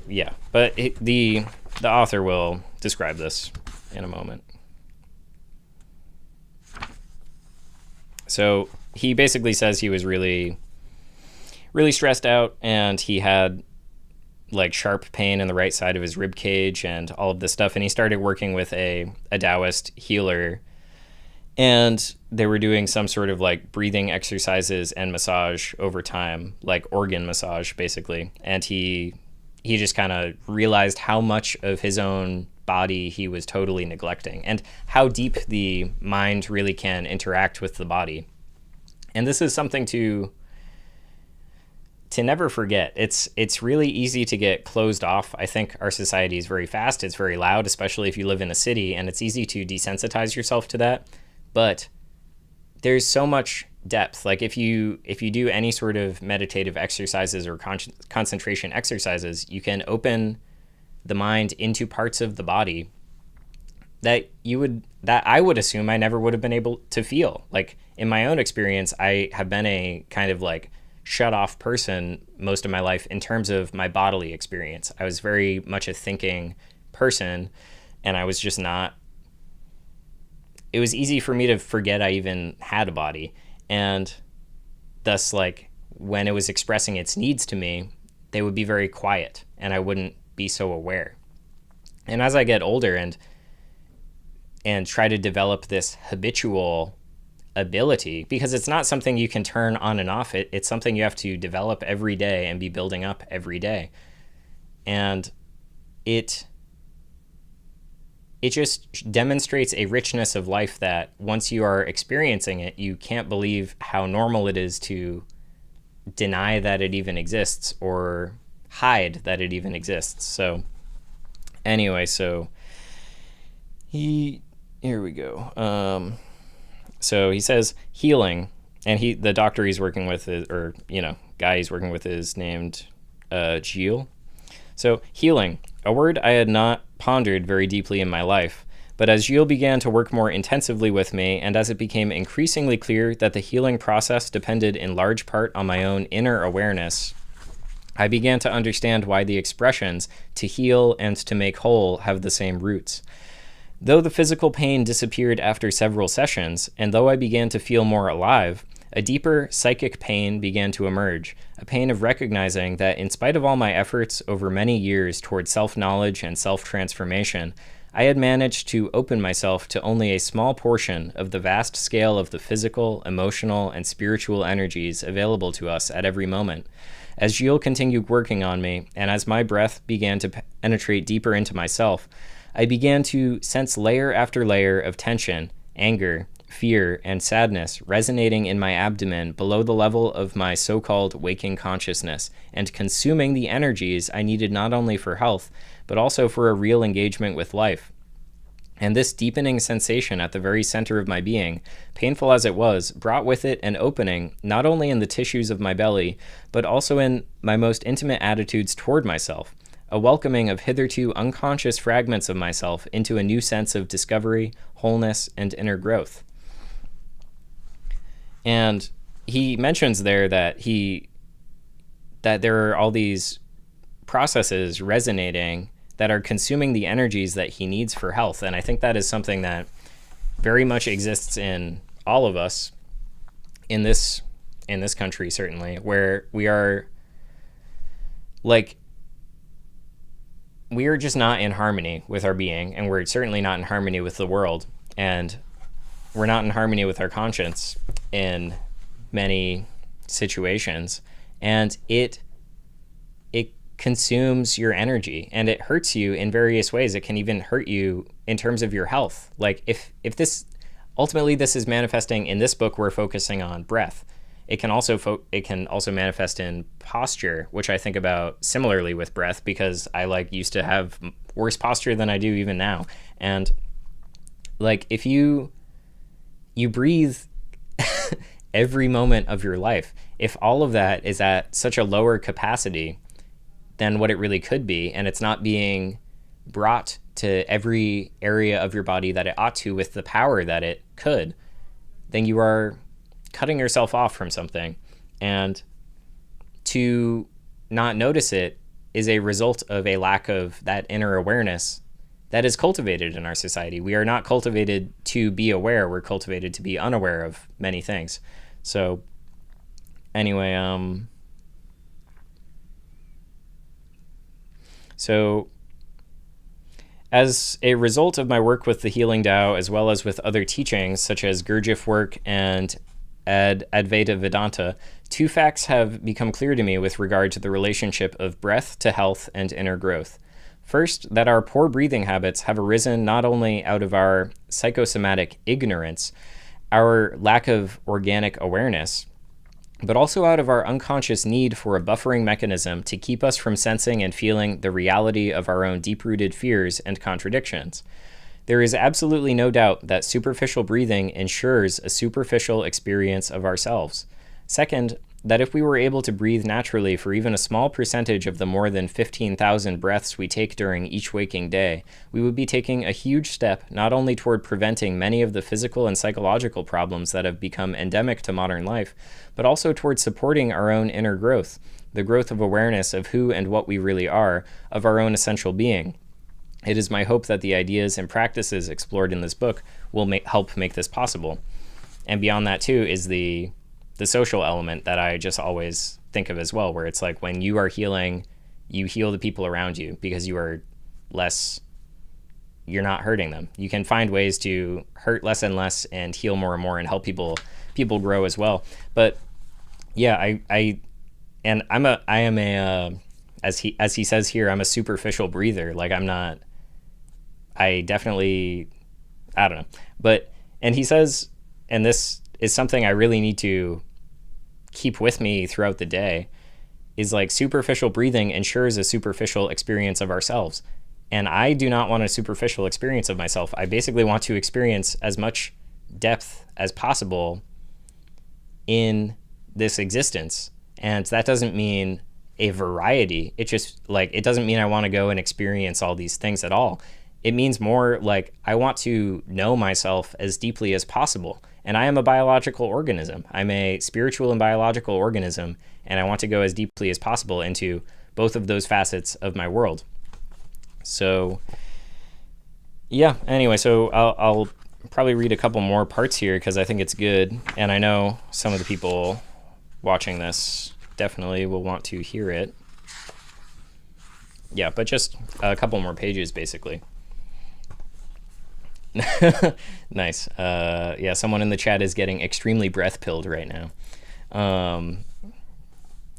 A: yeah, but the author will describe this in a moment. So he basically says he was really, really stressed out, and he had like sharp pain in the right side of his rib cage and all of this stuff. And he started working with a Taoist healer, and they were doing some sort of like breathing exercises and massage over time, like organ massage basically. And he just kind of realized how much of his own body he was totally neglecting, and how deep the mind really can interact with the body. And this is something to never forget. It's really easy to get closed off. I think our society is very fast, it's very loud, especially if you live in a city, and it's easy to desensitize yourself to that. But there's so much depth. Like if you do any sort of meditative exercises or concentration exercises, you can open the mind into parts of the body that I would assume I never would have been able to feel. Like in my own experience, I have been a kind of like shut off person most of my life in terms of my bodily experience. I was very much a thinking person, and I was just not. It was easy for me to forget I even had a body, and thus, like, when it was expressing its needs to me, they would be very quiet, and I wouldn't be so aware. And as I get older and try to develop this habitual ability, because it's not something you can turn on and off, it's something you have to develop every day and be building up every day. And it just demonstrates a richness of life that once you are experiencing it, you can't believe how normal it is to deny that it even exists or hide that it even exists. So anyway, so here we go. So he says healing, and the doctor he's working with guy he's working with is named Gilles. So healing, a word I had not pondered very deeply in my life, but as Gilles began to work more intensively with me, and as it became increasingly clear that the healing process depended in large part on my own inner awareness, I began to understand why the expressions to heal and to make whole have the same roots. Though the physical pain disappeared after several sessions, and though I began to feel more alive, a deeper psychic pain began to emerge, a pain of recognizing that in spite of all my efforts over many years toward self-knowledge and self-transformation, I had managed to open myself to only a small portion of the vast scale of the physical, emotional, and spiritual energies available to us at every moment. As Gilles continued working on me, and as my breath began to penetrate deeper into myself, I began to sense layer after layer of tension, anger, fear, and sadness resonating in my abdomen below the level of my so-called waking consciousness, and consuming the energies I needed not only for health, but also for a real engagement with life. And this deepening sensation at the very center of my being, painful as it was, brought with it an opening not only in the tissues of my belly, but also in my most intimate attitudes toward myself, a welcoming of hitherto unconscious fragments of myself into a new sense of discovery, wholeness, and inner growth. And he mentions there that there are all these processes resonating that are consuming the energies that he needs for health. And I think that is something that very much exists in all of us in this country, certainly, where we are just not in harmony with our being, and we're certainly not in harmony with the world, and we're not in harmony with our conscience in many situations, and it consumes your energy, and it hurts you in various ways. It can even hurt you in terms of your health. Like if this, Ultimately, this is manifesting in this book. We're focusing on breath. It can also manifest in posture, which I think about similarly with breath, because I used to have worse posture than I do even now. And if you breathe every moment of your life, if all of that is at such a lower capacity than what it really could be, and it's not being brought to every area of your body that it ought to with the power that it could, then you are cutting yourself off from something. And to not notice it is a result of a lack of that inner awareness that is cultivated in our society. We are not cultivated to be aware. We're cultivated to be unaware of many things. So anyway, so as a result of my work with the Healing Tao, as well as with other teachings such as Gurdjieff work and Advaita Vedanta, two facts have become clear to me with regard to the relationship of breath to health and inner growth. First, that our poor breathing habits have arisen not only out of our psychosomatic ignorance, our lack of organic awareness, but also out of our unconscious need for a buffering mechanism to keep us from sensing and feeling the reality of our own deep-rooted fears and contradictions. There is absolutely no doubt that superficial breathing ensures a superficial experience of ourselves. Second, that if we were able to breathe naturally for even a small percentage of the more than 15,000 breaths we take during each waking day, we would be taking a huge step not only toward preventing many of the physical and psychological problems that have become endemic to modern life, but also toward supporting our own inner growth, the growth of awareness of who and what we really are, of our own essential being. It is my hope that the ideas and practices explored in this book will help make this possible. And beyond that, too, is the social element that I just always think of as well, where it's like when you are healing, you heal the people around you because you're not hurting them. You can find ways to hurt less and less and heal more and more and help people grow as well. But yeah, I am a as he says here, I'm a superficial breather. I don't know. But, and he says, and this is something I really need to keep with me throughout the day, is superficial breathing ensures a superficial experience of ourselves. And I do not want a superficial experience of myself. I basically want to experience as much depth as possible in this existence. And that doesn't mean a variety. It just it doesn't mean I want to go and experience all these things at all. It means more I want to know myself as deeply as possible. And I am a biological organism. I'm a spiritual and biological organism, and I want to go as deeply as possible into both of those facets of my world. So, yeah, anyway, so I'll probably read a couple more parts here because I think it's good. And I know some of the people watching this definitely will want to hear it. Yeah, but just a couple more pages, basically. Nice. Yeah, someone in the chat is getting extremely breath pilled right now.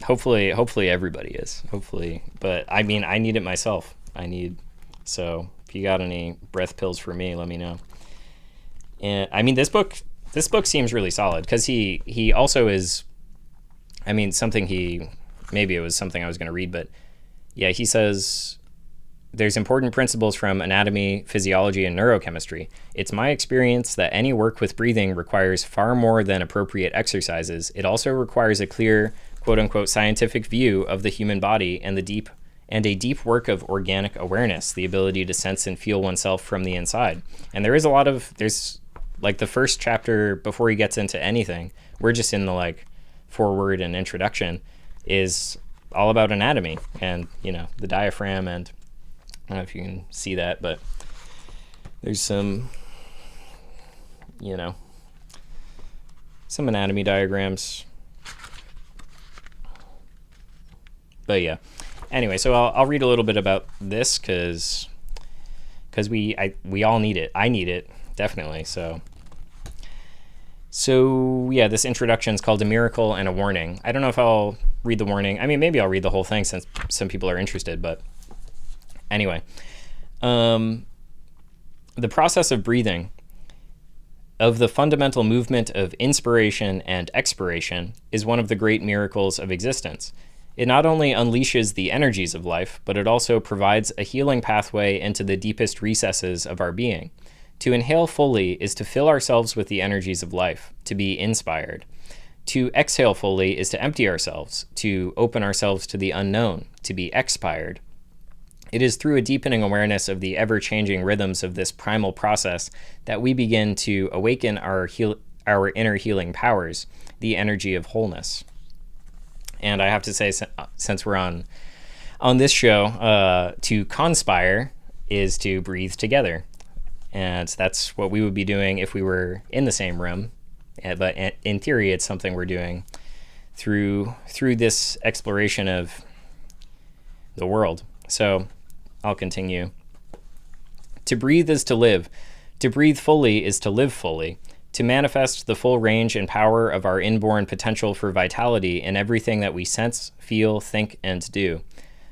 A: Hopefully everybody is. Hopefully, but I mean, I need it myself. So if you got any breath pills for me, let me know. And I mean, this book seems really solid because he also is. I mean, maybe it was something I was going to read, but yeah, he says there's important principles from anatomy, physiology, and neurochemistry. It's my experience that any work with breathing requires far more than appropriate exercises. It also requires a clear, quote-unquote, scientific view of the human body and a deep work of organic awareness, the ability to sense and feel oneself from the inside. And there's the first chapter before he gets into anything, we're just in the foreword and introduction, is all about anatomy and, the diaphragm, and I don't know if you can see that, but there's some anatomy diagrams. But yeah, anyway, so I'll read a little bit about this because we all need it. I need it, definitely. So yeah, this introduction is called A Miracle and a Warning. I don't know if I'll read the warning. I mean, maybe I'll read the whole thing since some people are interested, but anyway, the process of breathing of the fundamental movement of inspiration and expiration is one of the great miracles of existence. It not only unleashes the energies of life, but it also provides a healing pathway into the deepest recesses of our being. To inhale fully is to fill ourselves with the energies of life, to be inspired. To exhale fully is to empty ourselves, to open ourselves to the unknown, to be expired. It is through a deepening awareness of the ever-changing rhythms of this primal process that we begin to awaken our inner healing powers, the energy of wholeness. And I have to say, since we're on this show, to conspire is to breathe together. And that's what we would be doing if we were in the same room. But in theory, it's something we're doing through this exploration of the world. So I'll continue. To breathe is to live. To breathe fully is to live fully. To manifest the full range and power of our inborn potential for vitality in everything that we sense, feel, think, and do.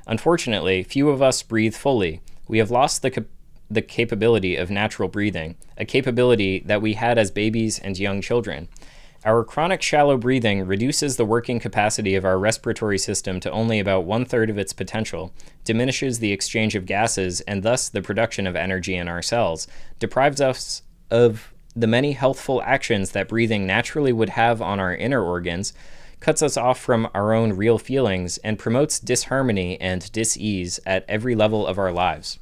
A: Unfortunately, few of us breathe fully. We have lost the capability of natural breathing, a capability that we had as babies and young children. Our chronic shallow breathing reduces the working capacity of our respiratory system to only about 1/3 of its potential, diminishes the exchange of gases and thus the production of energy in our cells, deprives us of the many healthful actions that breathing naturally would have on our inner organs, cuts us off from our own real feelings, and promotes disharmony and dis-ease at every level of our lives.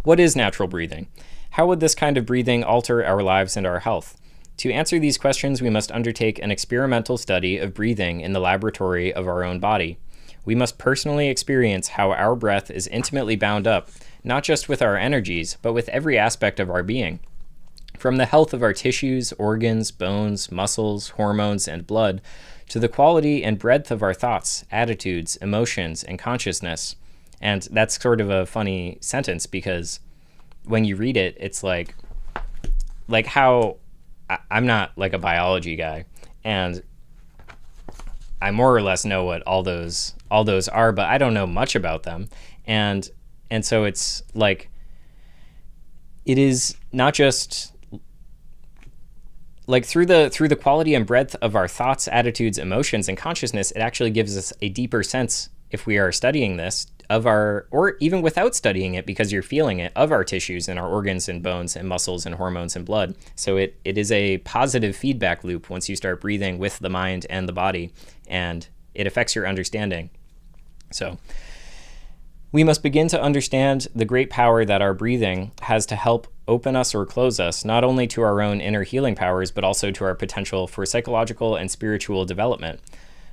A: What is natural breathing? How would this kind of breathing alter our lives and our health? To answer these questions, we must undertake an experimental study of breathing in the laboratory of our own body. We must personally experience how our breath is intimately bound up, not just with our energies, but with every aspect of our being. From the health of our tissues, organs, bones, muscles, hormones, and blood, to the quality and breadth of our thoughts, attitudes, emotions, and consciousness. And that's sort of a funny sentence because when you read it, it's like how I'm not like a biology guy, and I more or less know what all those are, but I don't know much about them. And so it's like, it is not just like through the quality and breadth of our thoughts, attitudes, emotions, and consciousness, it actually gives us a deeper sense, if we are studying this, of our, or even without studying it because you're feeling it, of our tissues and our organs and bones and muscles and hormones and blood. So it is a positive feedback loop once you start breathing with the mind and the body, and it affects your understanding. So we must begin to understand the great power that our breathing has to help open us or close us, not only to our own inner healing powers, but also to our potential for psychological and spiritual development.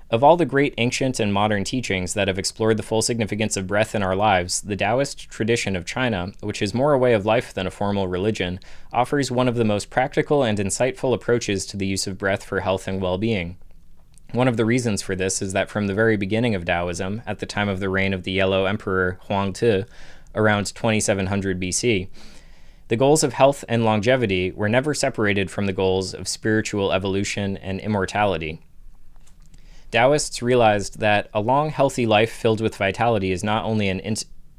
A: Of all the great ancient and modern teachings that have explored the full significance of breath in our lives, the Taoist tradition of China, which is more a way of life than a formal religion, offers one of the most practical and insightful approaches to the use of breath for health and well-being. One of the reasons for this is that from the very beginning of Taoism, at the time of the reign of the Yellow Emperor Huangdi, around 2700 BC, the goals of health and longevity were never separated from the goals of spiritual evolution and immortality. Taoists realized that a long, healthy life filled with vitality is not only an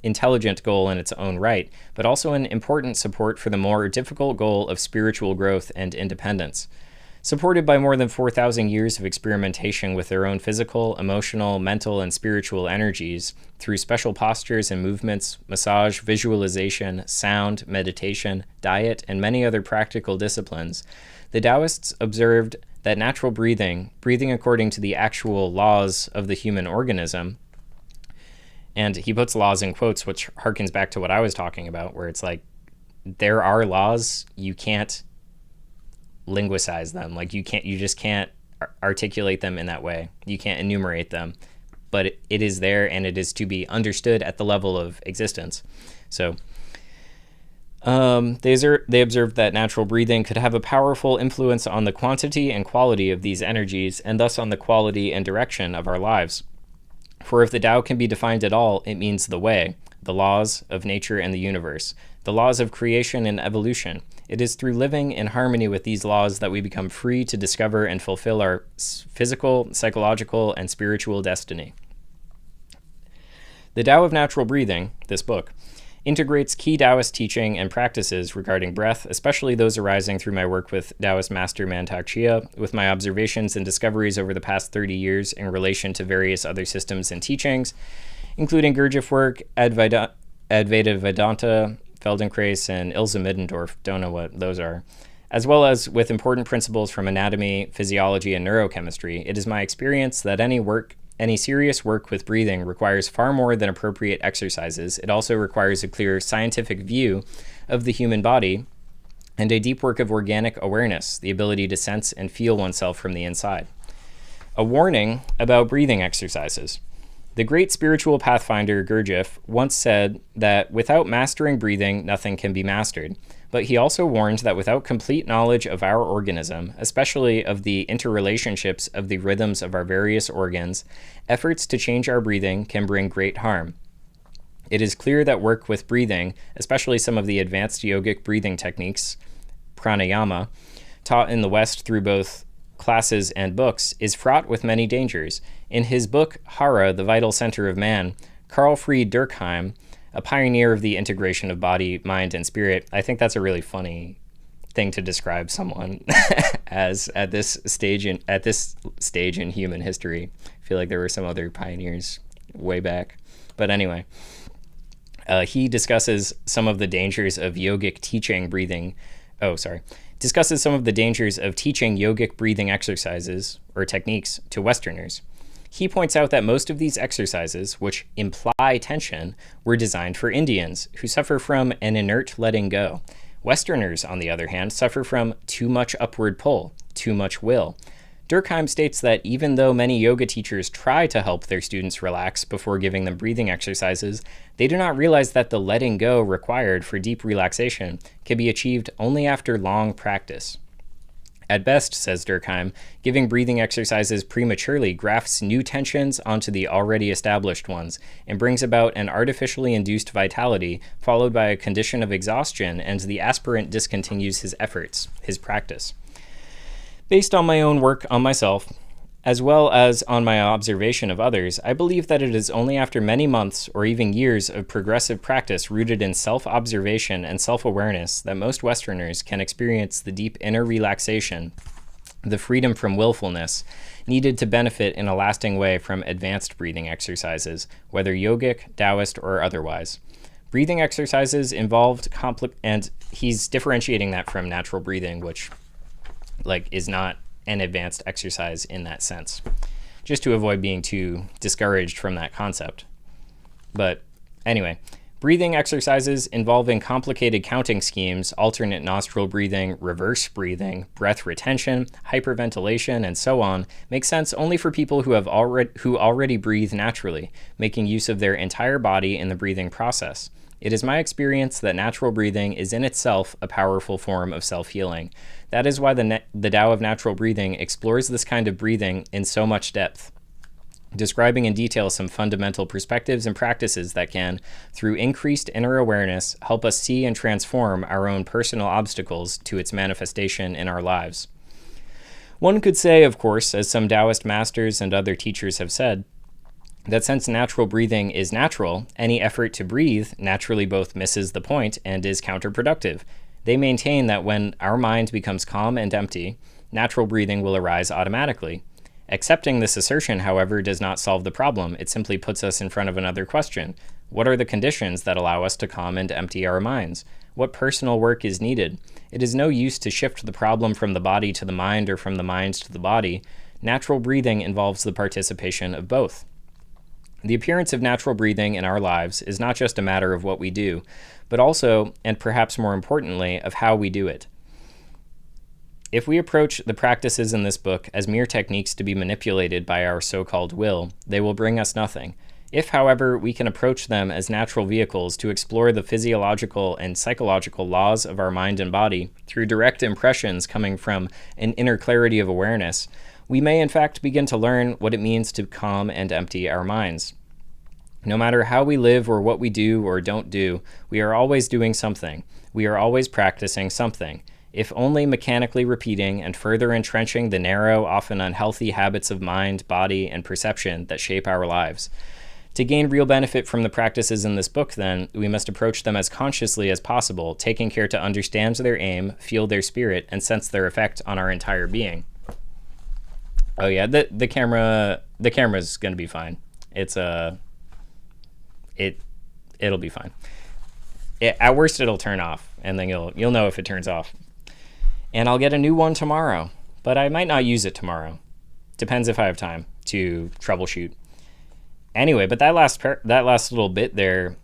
A: intelligent goal in its own right, but also an important support for the more difficult goal of spiritual growth and independence. Supported by more than 4,000 years of experimentation with their own physical, emotional, mental, and spiritual energies through special postures and movements, massage, visualization, sound, meditation, diet, and many other practical disciplines, the Taoists observed that natural breathing according to the actual laws of the human organism, and he puts laws in quotes, which harkens back to what I was talking about, where it's like, there are laws, you can't linguicize them, like you just can't articulate them in that way, you can't enumerate them, but it is there, and it is to be understood at the level of existence. So they observed that natural breathing could have a powerful influence on the quantity and quality of these energies, and thus on the quality and direction of our lives. For if the Tao can be defined at all, it means the way, the laws of nature and the universe, the laws of creation and evolution. It is through living in harmony with these laws that we become free to discover and fulfill our physical, psychological, and spiritual destiny. The Tao of Natural Breathing, this book, integrates key Taoist teaching and practices regarding breath, especially those arising through my work with Taoist master Mantak Chia, with my observations and discoveries over the past 30 years in relation to various other systems and teachings, including Gurdjieff work, Advaita Vedanta, Feldenkrais, and Ilse Middendorf, don't know what those are, as well as with important principles from anatomy, physiology, and neurochemistry. It is my experience that any serious work with breathing requires far more than appropriate exercises. It also requires a clear scientific view of the human body and a deep work of organic awareness, the ability to sense and feel oneself from the inside. A warning about breathing exercises. The great spiritual pathfinder Gurdjieff once said that without mastering breathing, nothing can be mastered. But he also warned that without complete knowledge of our organism, especially of the interrelationships of the rhythms of our various organs, efforts to change our breathing can bring great harm. It is clear that work with breathing, especially some of the advanced yogic breathing techniques, pranayama, taught in the West through both classes and books, is fraught with many dangers. In his book, Hara, the Vital Center of Man, Carl Fried Durkheim, a pioneer of the integration of body, mind, and spirit. I think that's a really funny thing to describe someone as at this stage in human history. I feel like there were some other pioneers way back. But anyway, he discusses some of the dangers of yogic teaching breathing. Discusses some of the dangers of teaching yogic breathing exercises or techniques to Westerners. He points out that most of these exercises, which imply tension, were designed for Indians, who suffer from an inert letting go. Westerners, on the other hand, suffer from too much upward pull, too much will. Durkheim states that even though many yoga teachers try to help their students relax before giving them breathing exercises, they do not realize that the letting go required for deep relaxation can be achieved only after long practice. At best, says Durkheim, giving breathing exercises prematurely grafts new tensions onto the already established ones and brings about an artificially induced vitality followed by a condition of exhaustion, and the aspirant discontinues his efforts, his practice. Based on my own work on myself, as well as on my observation of others, I believe that it is only after many months or even years of progressive practice rooted in self-observation and self-awareness that most Westerners can experience the deep inner relaxation, the freedom from willfulness, needed to benefit in a lasting way from advanced breathing exercises, whether yogic, Taoist, or otherwise. Breathing exercises involved and he's differentiating that from natural breathing, which is not an advanced exercise in that sense, just to avoid being too discouraged from that concept. But anyway, breathing exercises involving complicated counting schemes, alternate nostril breathing, reverse breathing, breath retention, hyperventilation, and so on make sense only for people who already breathe naturally, making use of their entire body in the breathing process. It is my experience that natural breathing is in itself a powerful form of self-healing. That is why the Tao of Natural Breathing explores this kind of breathing in so much depth, describing in detail some fundamental perspectives and practices that can, through increased inner awareness, help us see and transform our own personal obstacles to its manifestation in our lives. One could say, of course, as some Taoist masters and other teachers have said, that since natural breathing is natural, any effort to breathe naturally both misses the point and is counterproductive. They maintain that when our mind becomes calm and empty, natural breathing will arise automatically. Accepting this assertion, however, does not solve the problem. It simply puts us in front of another question. What are the conditions that allow us to calm and empty our minds? What personal work is needed? It is no use to shift the problem from the body to the mind or from the mind to the body. Natural breathing involves the participation of both. The appearance of natural breathing in our lives is not just a matter of what we do, but also, and perhaps more importantly, of how we do it. If we approach the practices in this book as mere techniques to be manipulated by our so-called will, they will bring us nothing. If, however, we can approach them as natural vehicles to explore the physiological and psychological laws of our mind and body through direct impressions coming from an inner clarity of awareness, we may in fact begin to learn what it means to calm and empty our minds. No matter how we live or what we do or don't do, we are always doing something. We are always practicing something, if only mechanically repeating and further entrenching the narrow, often unhealthy habits of mind, body, and perception that shape our lives. To gain real benefit from the practices in this book, then, we must approach them as consciously as possible, taking care to understand their aim, feel their spirit, and sense their effect on our entire being. Oh yeah, the camera's gonna be fine. It'll be fine. At worst, it'll turn off, and then you'll know if it turns off. And I'll get a new one tomorrow, but I might not use it tomorrow. Depends if I have time to troubleshoot. Anyway, but that last little bit there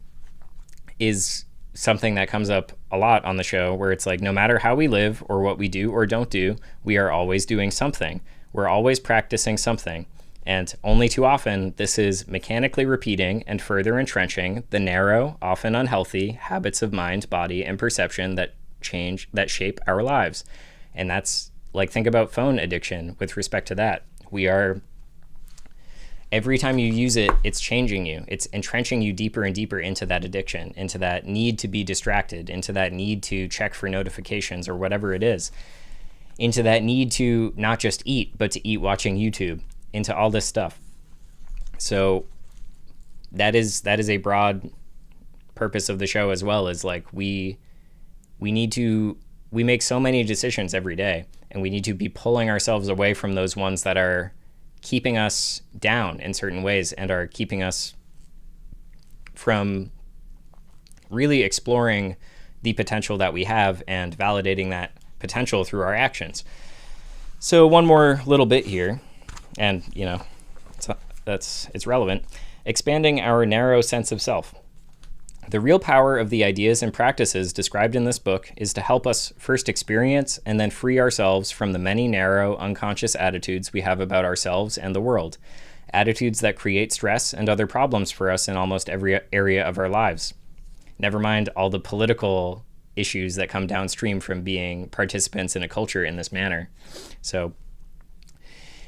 A: is something that comes up a lot on the show, where it's like, no matter how we live or what we do or don't do, we are always doing something. We're always practicing something. And only too often, this is mechanically repeating and further entrenching the narrow, often unhealthy habits of mind, body, and perception that shape our lives. And that's like, think about phone addiction with respect to that. Every time you use it, it's changing you. It's entrenching you deeper and deeper into that addiction, into that need to be distracted, into that need to check for notifications or whatever it is, into that need to not just eat, but to eat watching YouTube, into all this stuff. So that is a broad purpose of the show as well, is like, we make so many decisions every day, and we need to be pulling ourselves away from those ones that are keeping us down in certain ways and are keeping us from really exploring the potential that we have and validating that potential through our actions. So one more little bit here, and it's relevant. Expanding our narrow sense of self. The real power of the ideas and practices described in this book is to help us first experience and then free ourselves from the many narrow, unconscious attitudes we have about ourselves and the world, attitudes that create stress and other problems for us in almost every area of our lives. Never mind all the political issues that come downstream from being participants in a culture in this manner. So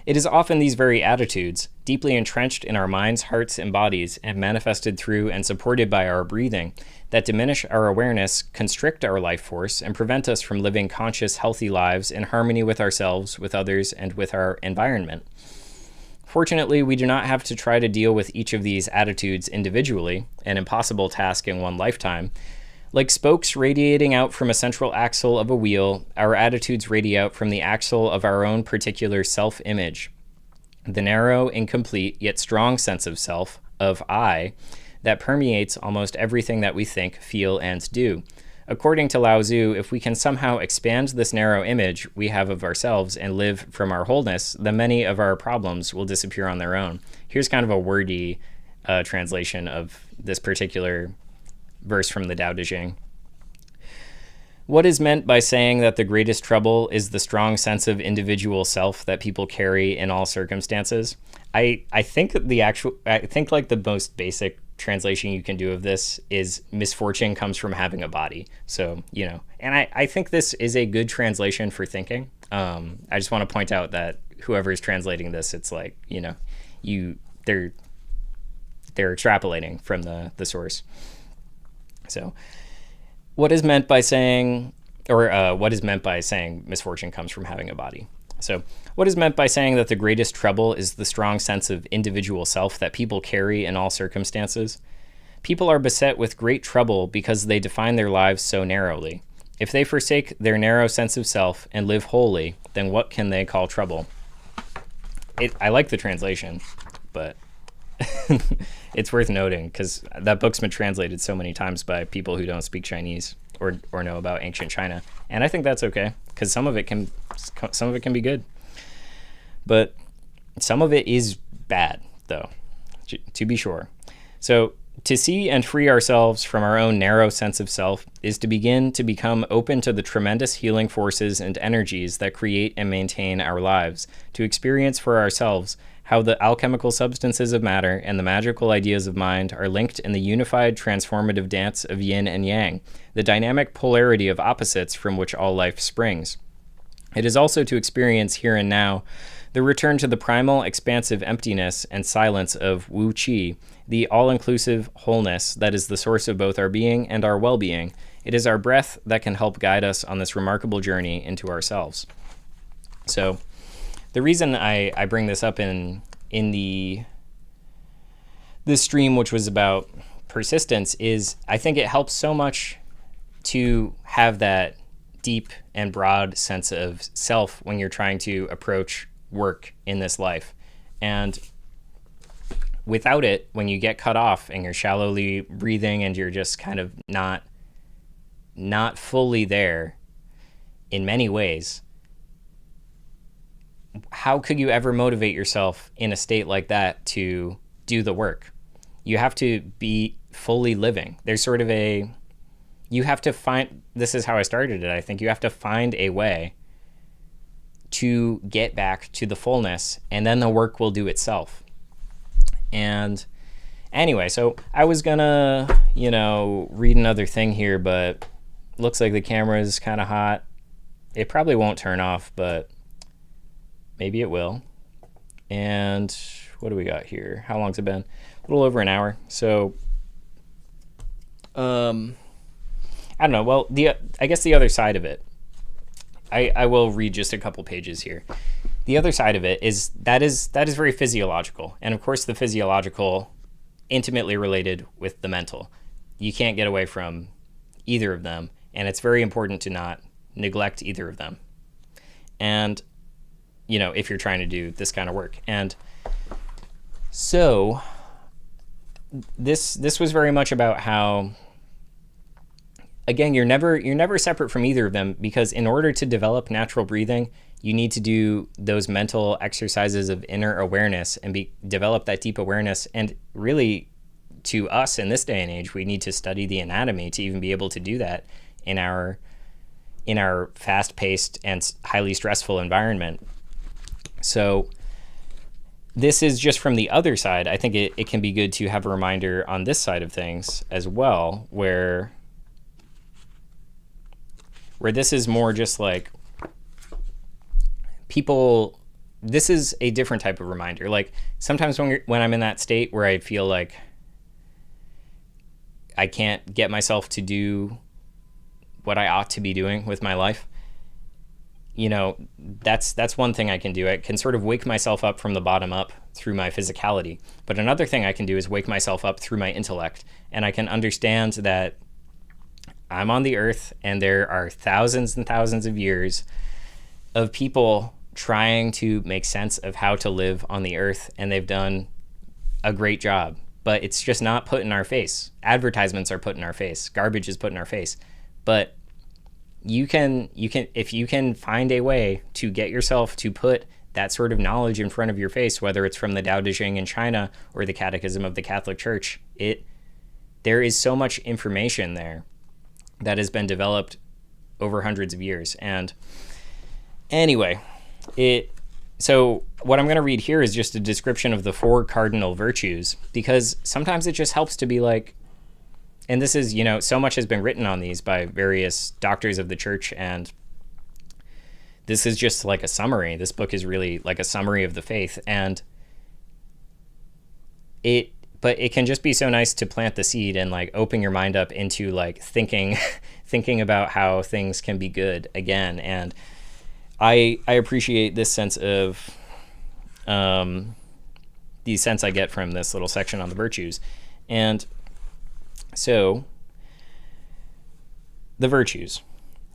A: it is often these very attitudes, deeply entrenched in our minds, hearts, and bodies, and manifested through and supported by our breathing, that diminish our awareness, constrict our life force, and prevent us from living conscious, healthy lives in harmony with ourselves, with others, and with our environment. Fortunately, we do not have to try to deal with each of these attitudes individually, an impossible task in one lifetime. Like spokes radiating out from a central axle of a wheel, our attitudes radiate out from the axle of our own particular self-image. The narrow, incomplete, yet strong sense of self, of I, that permeates almost everything that we think, feel, and do. According to Lao Tzu, if we can somehow expand this narrow image we have of ourselves and live from our wholeness, then many of our problems will disappear on their own. Here's kind of a wordy translation of this particular verse from the Tao Te Ching. What is meant by saying that the greatest trouble is the strong sense of individual self that people carry in all circumstances? I think like the most basic translation you can do of this is misfortune comes from having a body. So, and I think this is a good translation for thinking. I just want to point out that whoever is translating this, it's like, they're extrapolating from the source. So what is meant by saying misfortune comes from having a body? So what is meant by saying that the greatest trouble is the strong sense of individual self that people carry in all circumstances? People are beset with great trouble because they define their lives so narrowly. If they forsake their narrow sense of self and live wholly, then what can they call trouble? I like the translation, but it's worth noting because that book's been translated so many times by people who don't speak Chinese or know about ancient China, and I think that's okay because some of it can be good, but some of it is bad, though, to be sure. So to see and free ourselves from our own narrow sense of self is to begin to become open to the tremendous healing forces and energies that create and maintain our lives, to experience for ourselves how the alchemical substances of matter and the magical ideas of mind are linked in the unified transformative dance of yin and yang, the dynamic polarity of opposites from which all life springs. It is also to experience here and now the return to the primal expansive emptiness and silence of Wu Qi, the all-inclusive wholeness that is the source of both our being and our well-being. It is our breath that can help guide us on this remarkable journey into ourselves. So the reason I bring this up in the this stream, which was about persistence, is I think it helps so much to have that deep and broad sense of self when you're trying to approach work in this life. And without it, when you get cut off and you're shallowly breathing and you're just kind of not fully there in many ways, how could you ever motivate yourself in a state like that to do the work? You have to be fully living. There's sort of you have to find, this is how I started it, I think. You have to find a way to get back to the fullness, and then the work will do itself. And anyway, so I was gonna, read another thing here, but looks like the camera is kind of hot. It probably won't turn off, but maybe it will. And what do we got here? How long's it been? A little over an hour. So, I don't know. Well, I guess the other side of it, I will read just a couple pages here. The other side of it is that is very physiological. And of course, the physiological intimately related with the mental. You can't get away from either of them. And it's very important to not neglect either of them. And, if you're trying to do this kind of work. And so this was very much about how, again, you're never separate from either of them, because in order to develop natural breathing, you need to do those mental exercises of inner awareness and develop that deep awareness. And really, to us in this day and age, we need to study the anatomy to even be able to do that in our fast-paced and highly stressful environment. So this is just from the other side. I think it can be good to have a reminder on this side of things as well, where this is more just like people, this is a different type of reminder. Like sometimes when I'm in that state where I feel like I can't get myself to do what I ought to be doing with my life, that's one thing I can do. I can sort of wake myself up from the bottom up through my physicality. But another thing I can do is wake myself up through my intellect. And I can understand that I'm on the earth and there are thousands and thousands of years of people trying to make sense of how to live on the earth. And they've done a great job, but it's just not put in our face. Advertisements are put in our face. Garbage is put in our face. But you can if you can find a way to get yourself to put that sort of knowledge in front of your face, whether it's from the Tao Te Ching in China or the Catechism of the Catholic Church, there is so much information there that has been developed over hundreds of years. And anyway, so what I'm going to read here is just a description of the 4 cardinal virtues, because sometimes it just helps to be like, and this is, so much has been written on these by various doctors of the church, and this is just like a summary. This book is really like a summary of the faith, but it can just be so nice to plant the seed and like open your mind up into like thinking about how things can be good again. And I appreciate this sense of the sense I get from this little section on the virtues. And so, the virtues.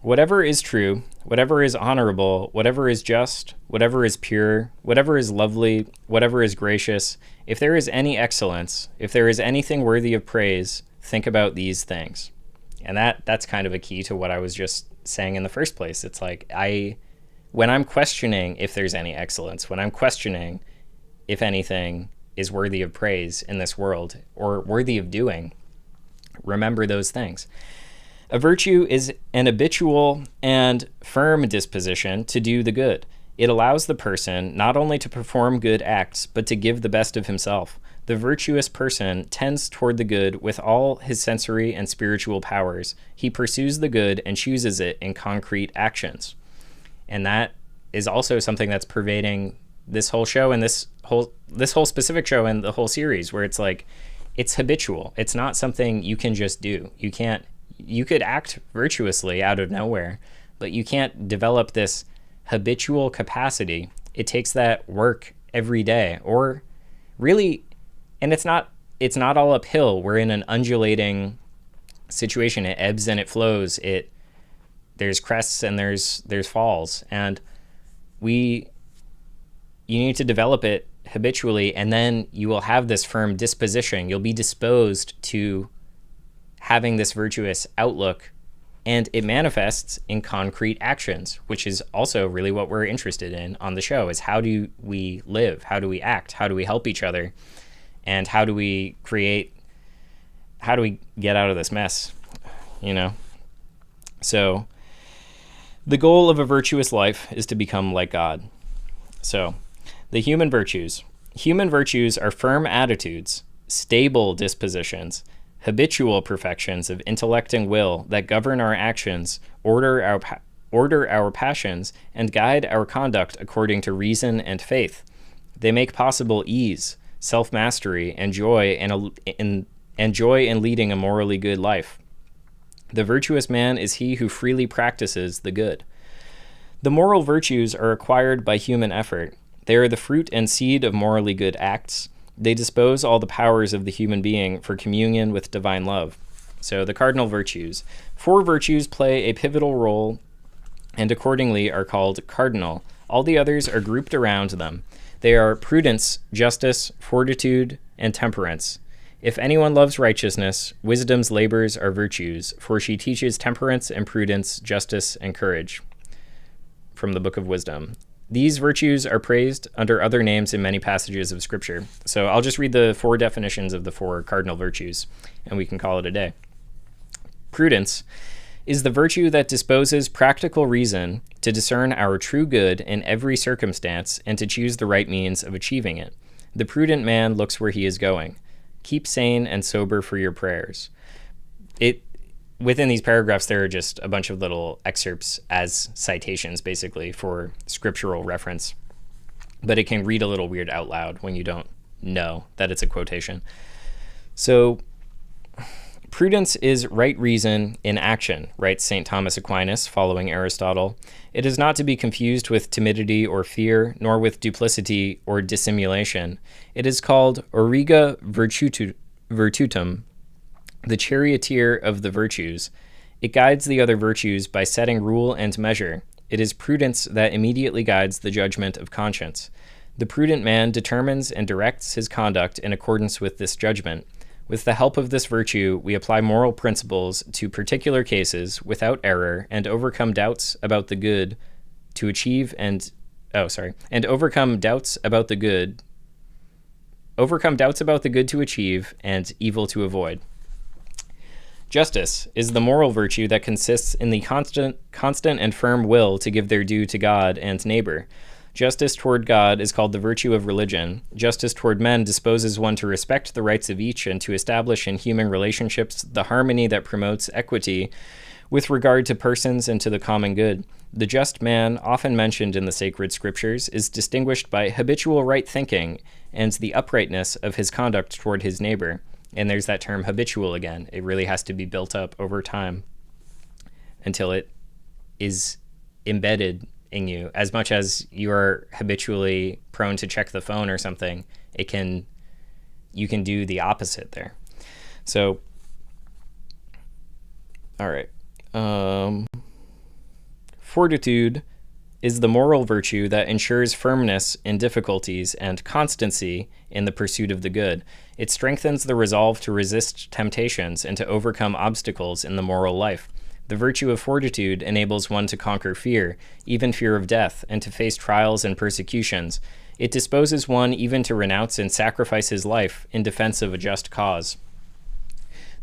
A: Whatever is true, whatever is honorable, whatever is just, whatever is pure, whatever is lovely, whatever is gracious, if there is any excellence, if there is anything worthy of praise, think about these things. And that's kind of a key to what I was just saying in the first place. It's like when I'm questioning if there's any excellence, when I'm questioning if anything is worthy of praise in this world or worthy of doing, remember those things. A virtue is an habitual and firm disposition to do the good. It allows the person not only to perform good acts, but to give the best of himself. The virtuous person tends toward the good with all his sensory and spiritual powers. He pursues the good and chooses it in concrete actions. And that is also something that's pervading this whole show and this whole specific show and the whole series, where it's like, it's habitual. It's not something you can just do. You could act virtuously out of nowhere, but you can't develop this habitual capacity. It takes that work every day, or really, and it's not it's not all uphill. We're in an undulating situation. It ebbs and it flows. There's crests and there's falls, and you need to develop it habitually, and then you will have this firm disposition. You'll be disposed to having this virtuous outlook, and it manifests in concrete actions, which is also really what we're interested in on the show, is how do we live? How do we act? How do we help each other? And how do we get out of this mess, So the goal of a virtuous life is to become like God. So the human virtues. Human virtues are firm attitudes, stable dispositions, habitual perfections of intellect and will that govern our actions, order our passions, and guide our conduct according to reason and faith. They make possible ease, self-mastery, and joy in leading a morally good life. The virtuous man is he who freely practices the good. The moral virtues are acquired by human effort. They are the fruit and seed of morally good acts. They dispose all the powers of the human being for communion with divine love. So the cardinal virtues. 4 virtues play a pivotal role and accordingly are called cardinal. All the others are grouped around them. They are prudence, justice, fortitude, and temperance. If anyone loves righteousness, wisdom's labors are virtues, for she teaches temperance and prudence, justice, and courage. From the Book of Wisdom. These virtues are praised under other names in many passages of Scripture. So I'll just read the 4 definitions of the 4 cardinal virtues, and we can call it a day. Prudence is the virtue that disposes practical reason to discern our true good in every circumstance and to choose the right means of achieving it. The prudent man looks where he is going. Keep sane and sober for your prayers. Within these paragraphs, there are just a bunch of little excerpts as citations, basically, for scriptural reference. But it can read a little weird out loud when you don't know that it's a quotation. So, prudence is right reason in action, writes St. Thomas Aquinas, following Aristotle. It is not to be confused with timidity or fear, nor with duplicity or dissimulation. It is called origa virtutum, the charioteer of the virtues. It guides the other virtues by setting rule and measure. It is prudence that immediately guides the judgment of conscience. The prudent man determines and directs his conduct in accordance with this judgment. With the help of this virtue, we apply moral principles to particular cases without error and overcome doubts about the good to achieve and overcome doubts about the good to achieve and evil to avoid. Justice is the moral virtue that consists in the constant and firm will to give their due to God and neighbor. Justice toward God is called the virtue of religion. Justice toward men disposes one to respect the rights of each and to establish in human relationships the harmony that promotes equity with regard to persons and to the common good. The just man, often mentioned in the sacred scriptures, is distinguished by habitual right thinking and the uprightness of his conduct toward his neighbor. And there's that term habitual again. It really has to be built up over time until it is embedded in you. As much as you are habitually prone to check the phone or something, you can do the opposite there. So, all right. Fortitude is the moral virtue that ensures firmness in difficulties and constancy in the pursuit of the good. It strengthens the resolve to resist temptations and to overcome obstacles in the moral life. The virtue of fortitude enables one to conquer fear, even fear of death, and to face trials and persecutions. It disposes one even to renounce and sacrifice his life in defense of a just cause.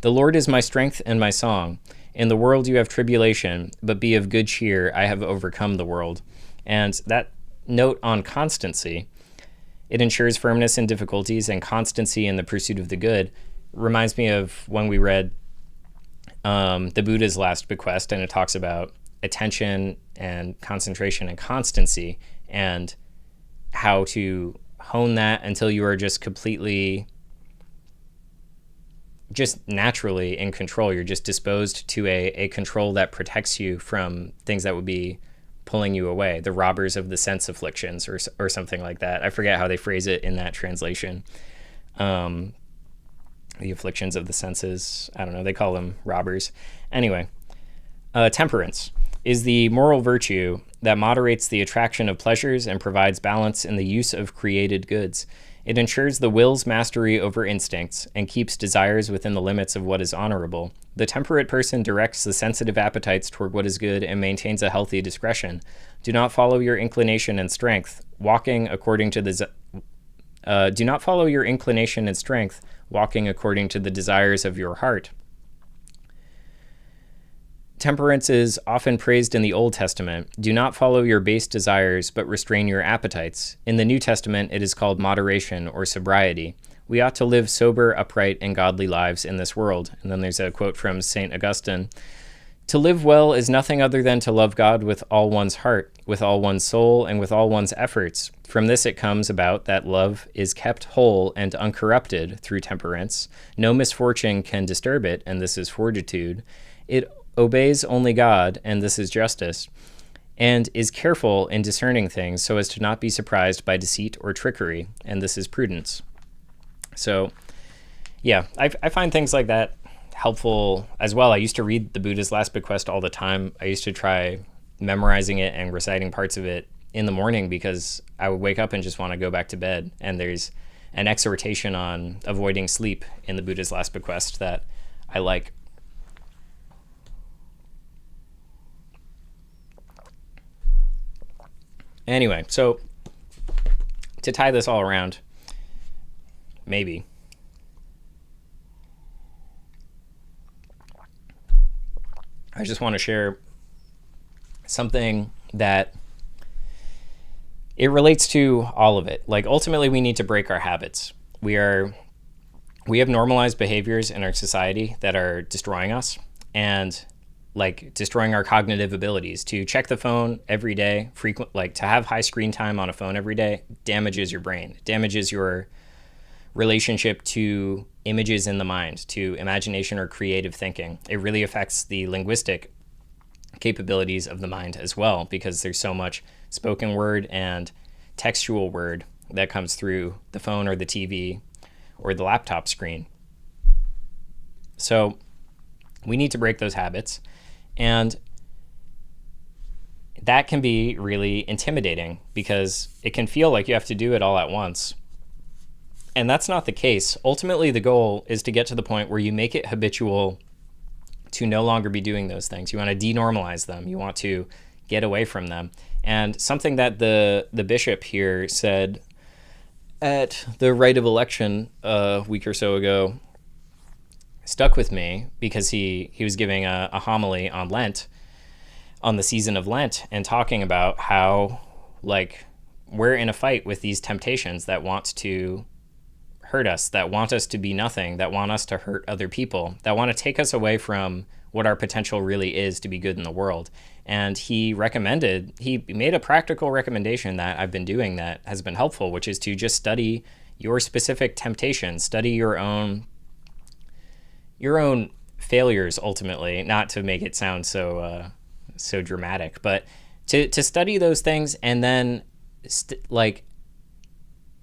A: The Lord is my strength and my song. In the world you have tribulation, but be of good cheer, I have overcome the world. And that note on constancy, it ensures firmness in difficulties and constancy in the pursuit of the good, reminds me of when we read the Buddha's last bequest, and it talks about attention and concentration and constancy and how to hone that until you are just completely, just naturally in control. You're just disposed to a control that protects you from things that would be pulling you away, the robbers of the sense afflictions or something like that. I forget how they phrase it in that translation. the afflictions of the senses. I don't know, they call them robbers. Anyway, temperance is the moral virtue that moderates the attraction of pleasures and provides balance in the use of created goods. It ensures the will's mastery over instincts and keeps desires within the limits of what is honorable. The temperate person directs the sensitive appetites toward what is good and maintains a healthy discretion. Do not follow your inclination and strength, walking according to the desires of your heart. Temperance is often praised in the Old Testament. Do not follow your base desires, but restrain your appetites. In the New Testament, it is called moderation or sobriety. We ought to live sober, upright, and godly lives in this world. And then there's a quote from St. Augustine. To live well is nothing other than to love God with all one's heart, with all one's soul, and with all one's efforts. From this it comes about that love is kept whole and uncorrupted through temperance. No misfortune can disturb it, and this is fortitude. It obeys only God, and this is justice, and is careful in discerning things so as to not be surprised by deceit or trickery, and this is prudence. So, yeah, I find things like that helpful as well. I used to read the Buddha's Last Bequest all the time. I used to try memorizing it and reciting parts of it in the morning because I would wake up and just want to go back to bed, and there's an exhortation on avoiding sleep in the Buddha's Last Bequest that I like. Anyway, so to tie this all around, maybe, I just want to share something that it relates to all of it. Like, ultimately, we need to break our habits. We have normalized behaviors in our society that are destroying us and like destroying our cognitive abilities. To check the phone every day, to have high screen time on a phone every day damages your brain, damages your relationship to images in the mind, to imagination or creative thinking. It really affects the linguistic capabilities of the mind as well, because there's so much spoken word and textual word that comes through the phone or the TV or the laptop screen. So we need to break those habits. And that can be really intimidating because it can feel like you have to do it all at once. And that's not the case. Ultimately, the goal is to get to the point where you make it habitual to no longer be doing those things. You want to denormalize them. You want to get away from them. And something that the bishop here said at the rite of election a week or so ago stuck with me, because he was giving a homily on Lent, on the season of Lent, and talking about how, like, we're in a fight with these temptations that want to hurt us, that want us to be nothing, that want us to hurt other people, that want to take us away from what our potential really is to be good in the world. And he made a practical recommendation that I've been doing that has been helpful, which is to just study your specific temptations, study your own failures, ultimately, not to make it sound so dramatic, but to study those things and then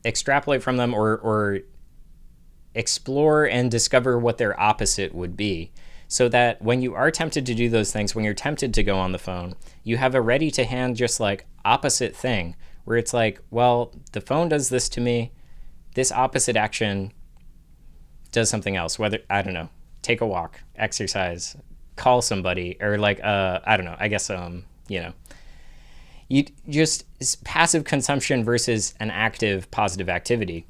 A: extrapolate from them or explore and discover what their opposite would be, so that when you are tempted to do those things, when you're tempted to go on the phone, you have a ready to hand just like opposite thing where it's like, well, the phone does this to me, this opposite action does something else, whether, I don't know, take a walk, exercise, call somebody, or I don't know, I guess, you just passive consumption versus an active positive activity.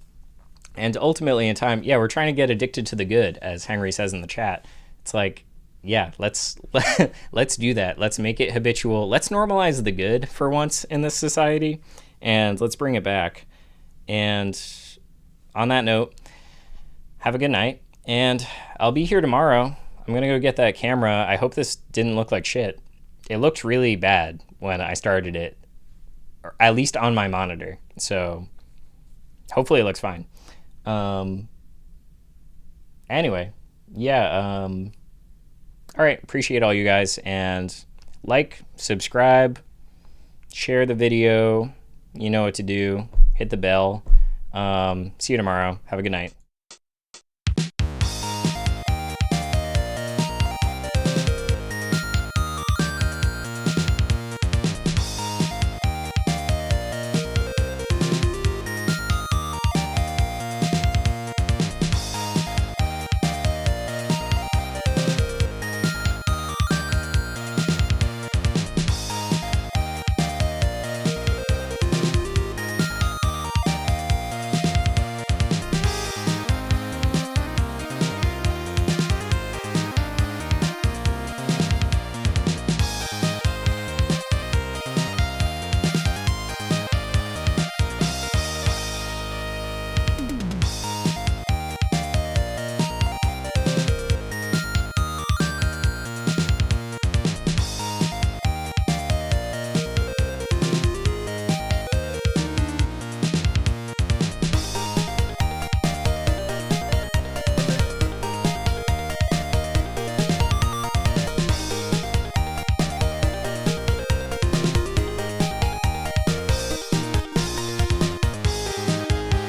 A: And ultimately in time, we're trying to get addicted to the good, as Henry says in the chat. It's like, let's do that. Let's make it habitual. Let's normalize the good for once in this society, and let's bring it back. And on that note, have a good night, and I'll be here tomorrow. I'm going to go get that camera. I hope this didn't look like shit. It looked really bad when I started it, or at least on my monitor. So hopefully it looks fine. Anyway, all right, appreciate all you guys, and subscribe, share the video, you know what to do, hit the bell. See you tomorrow. Have a good night.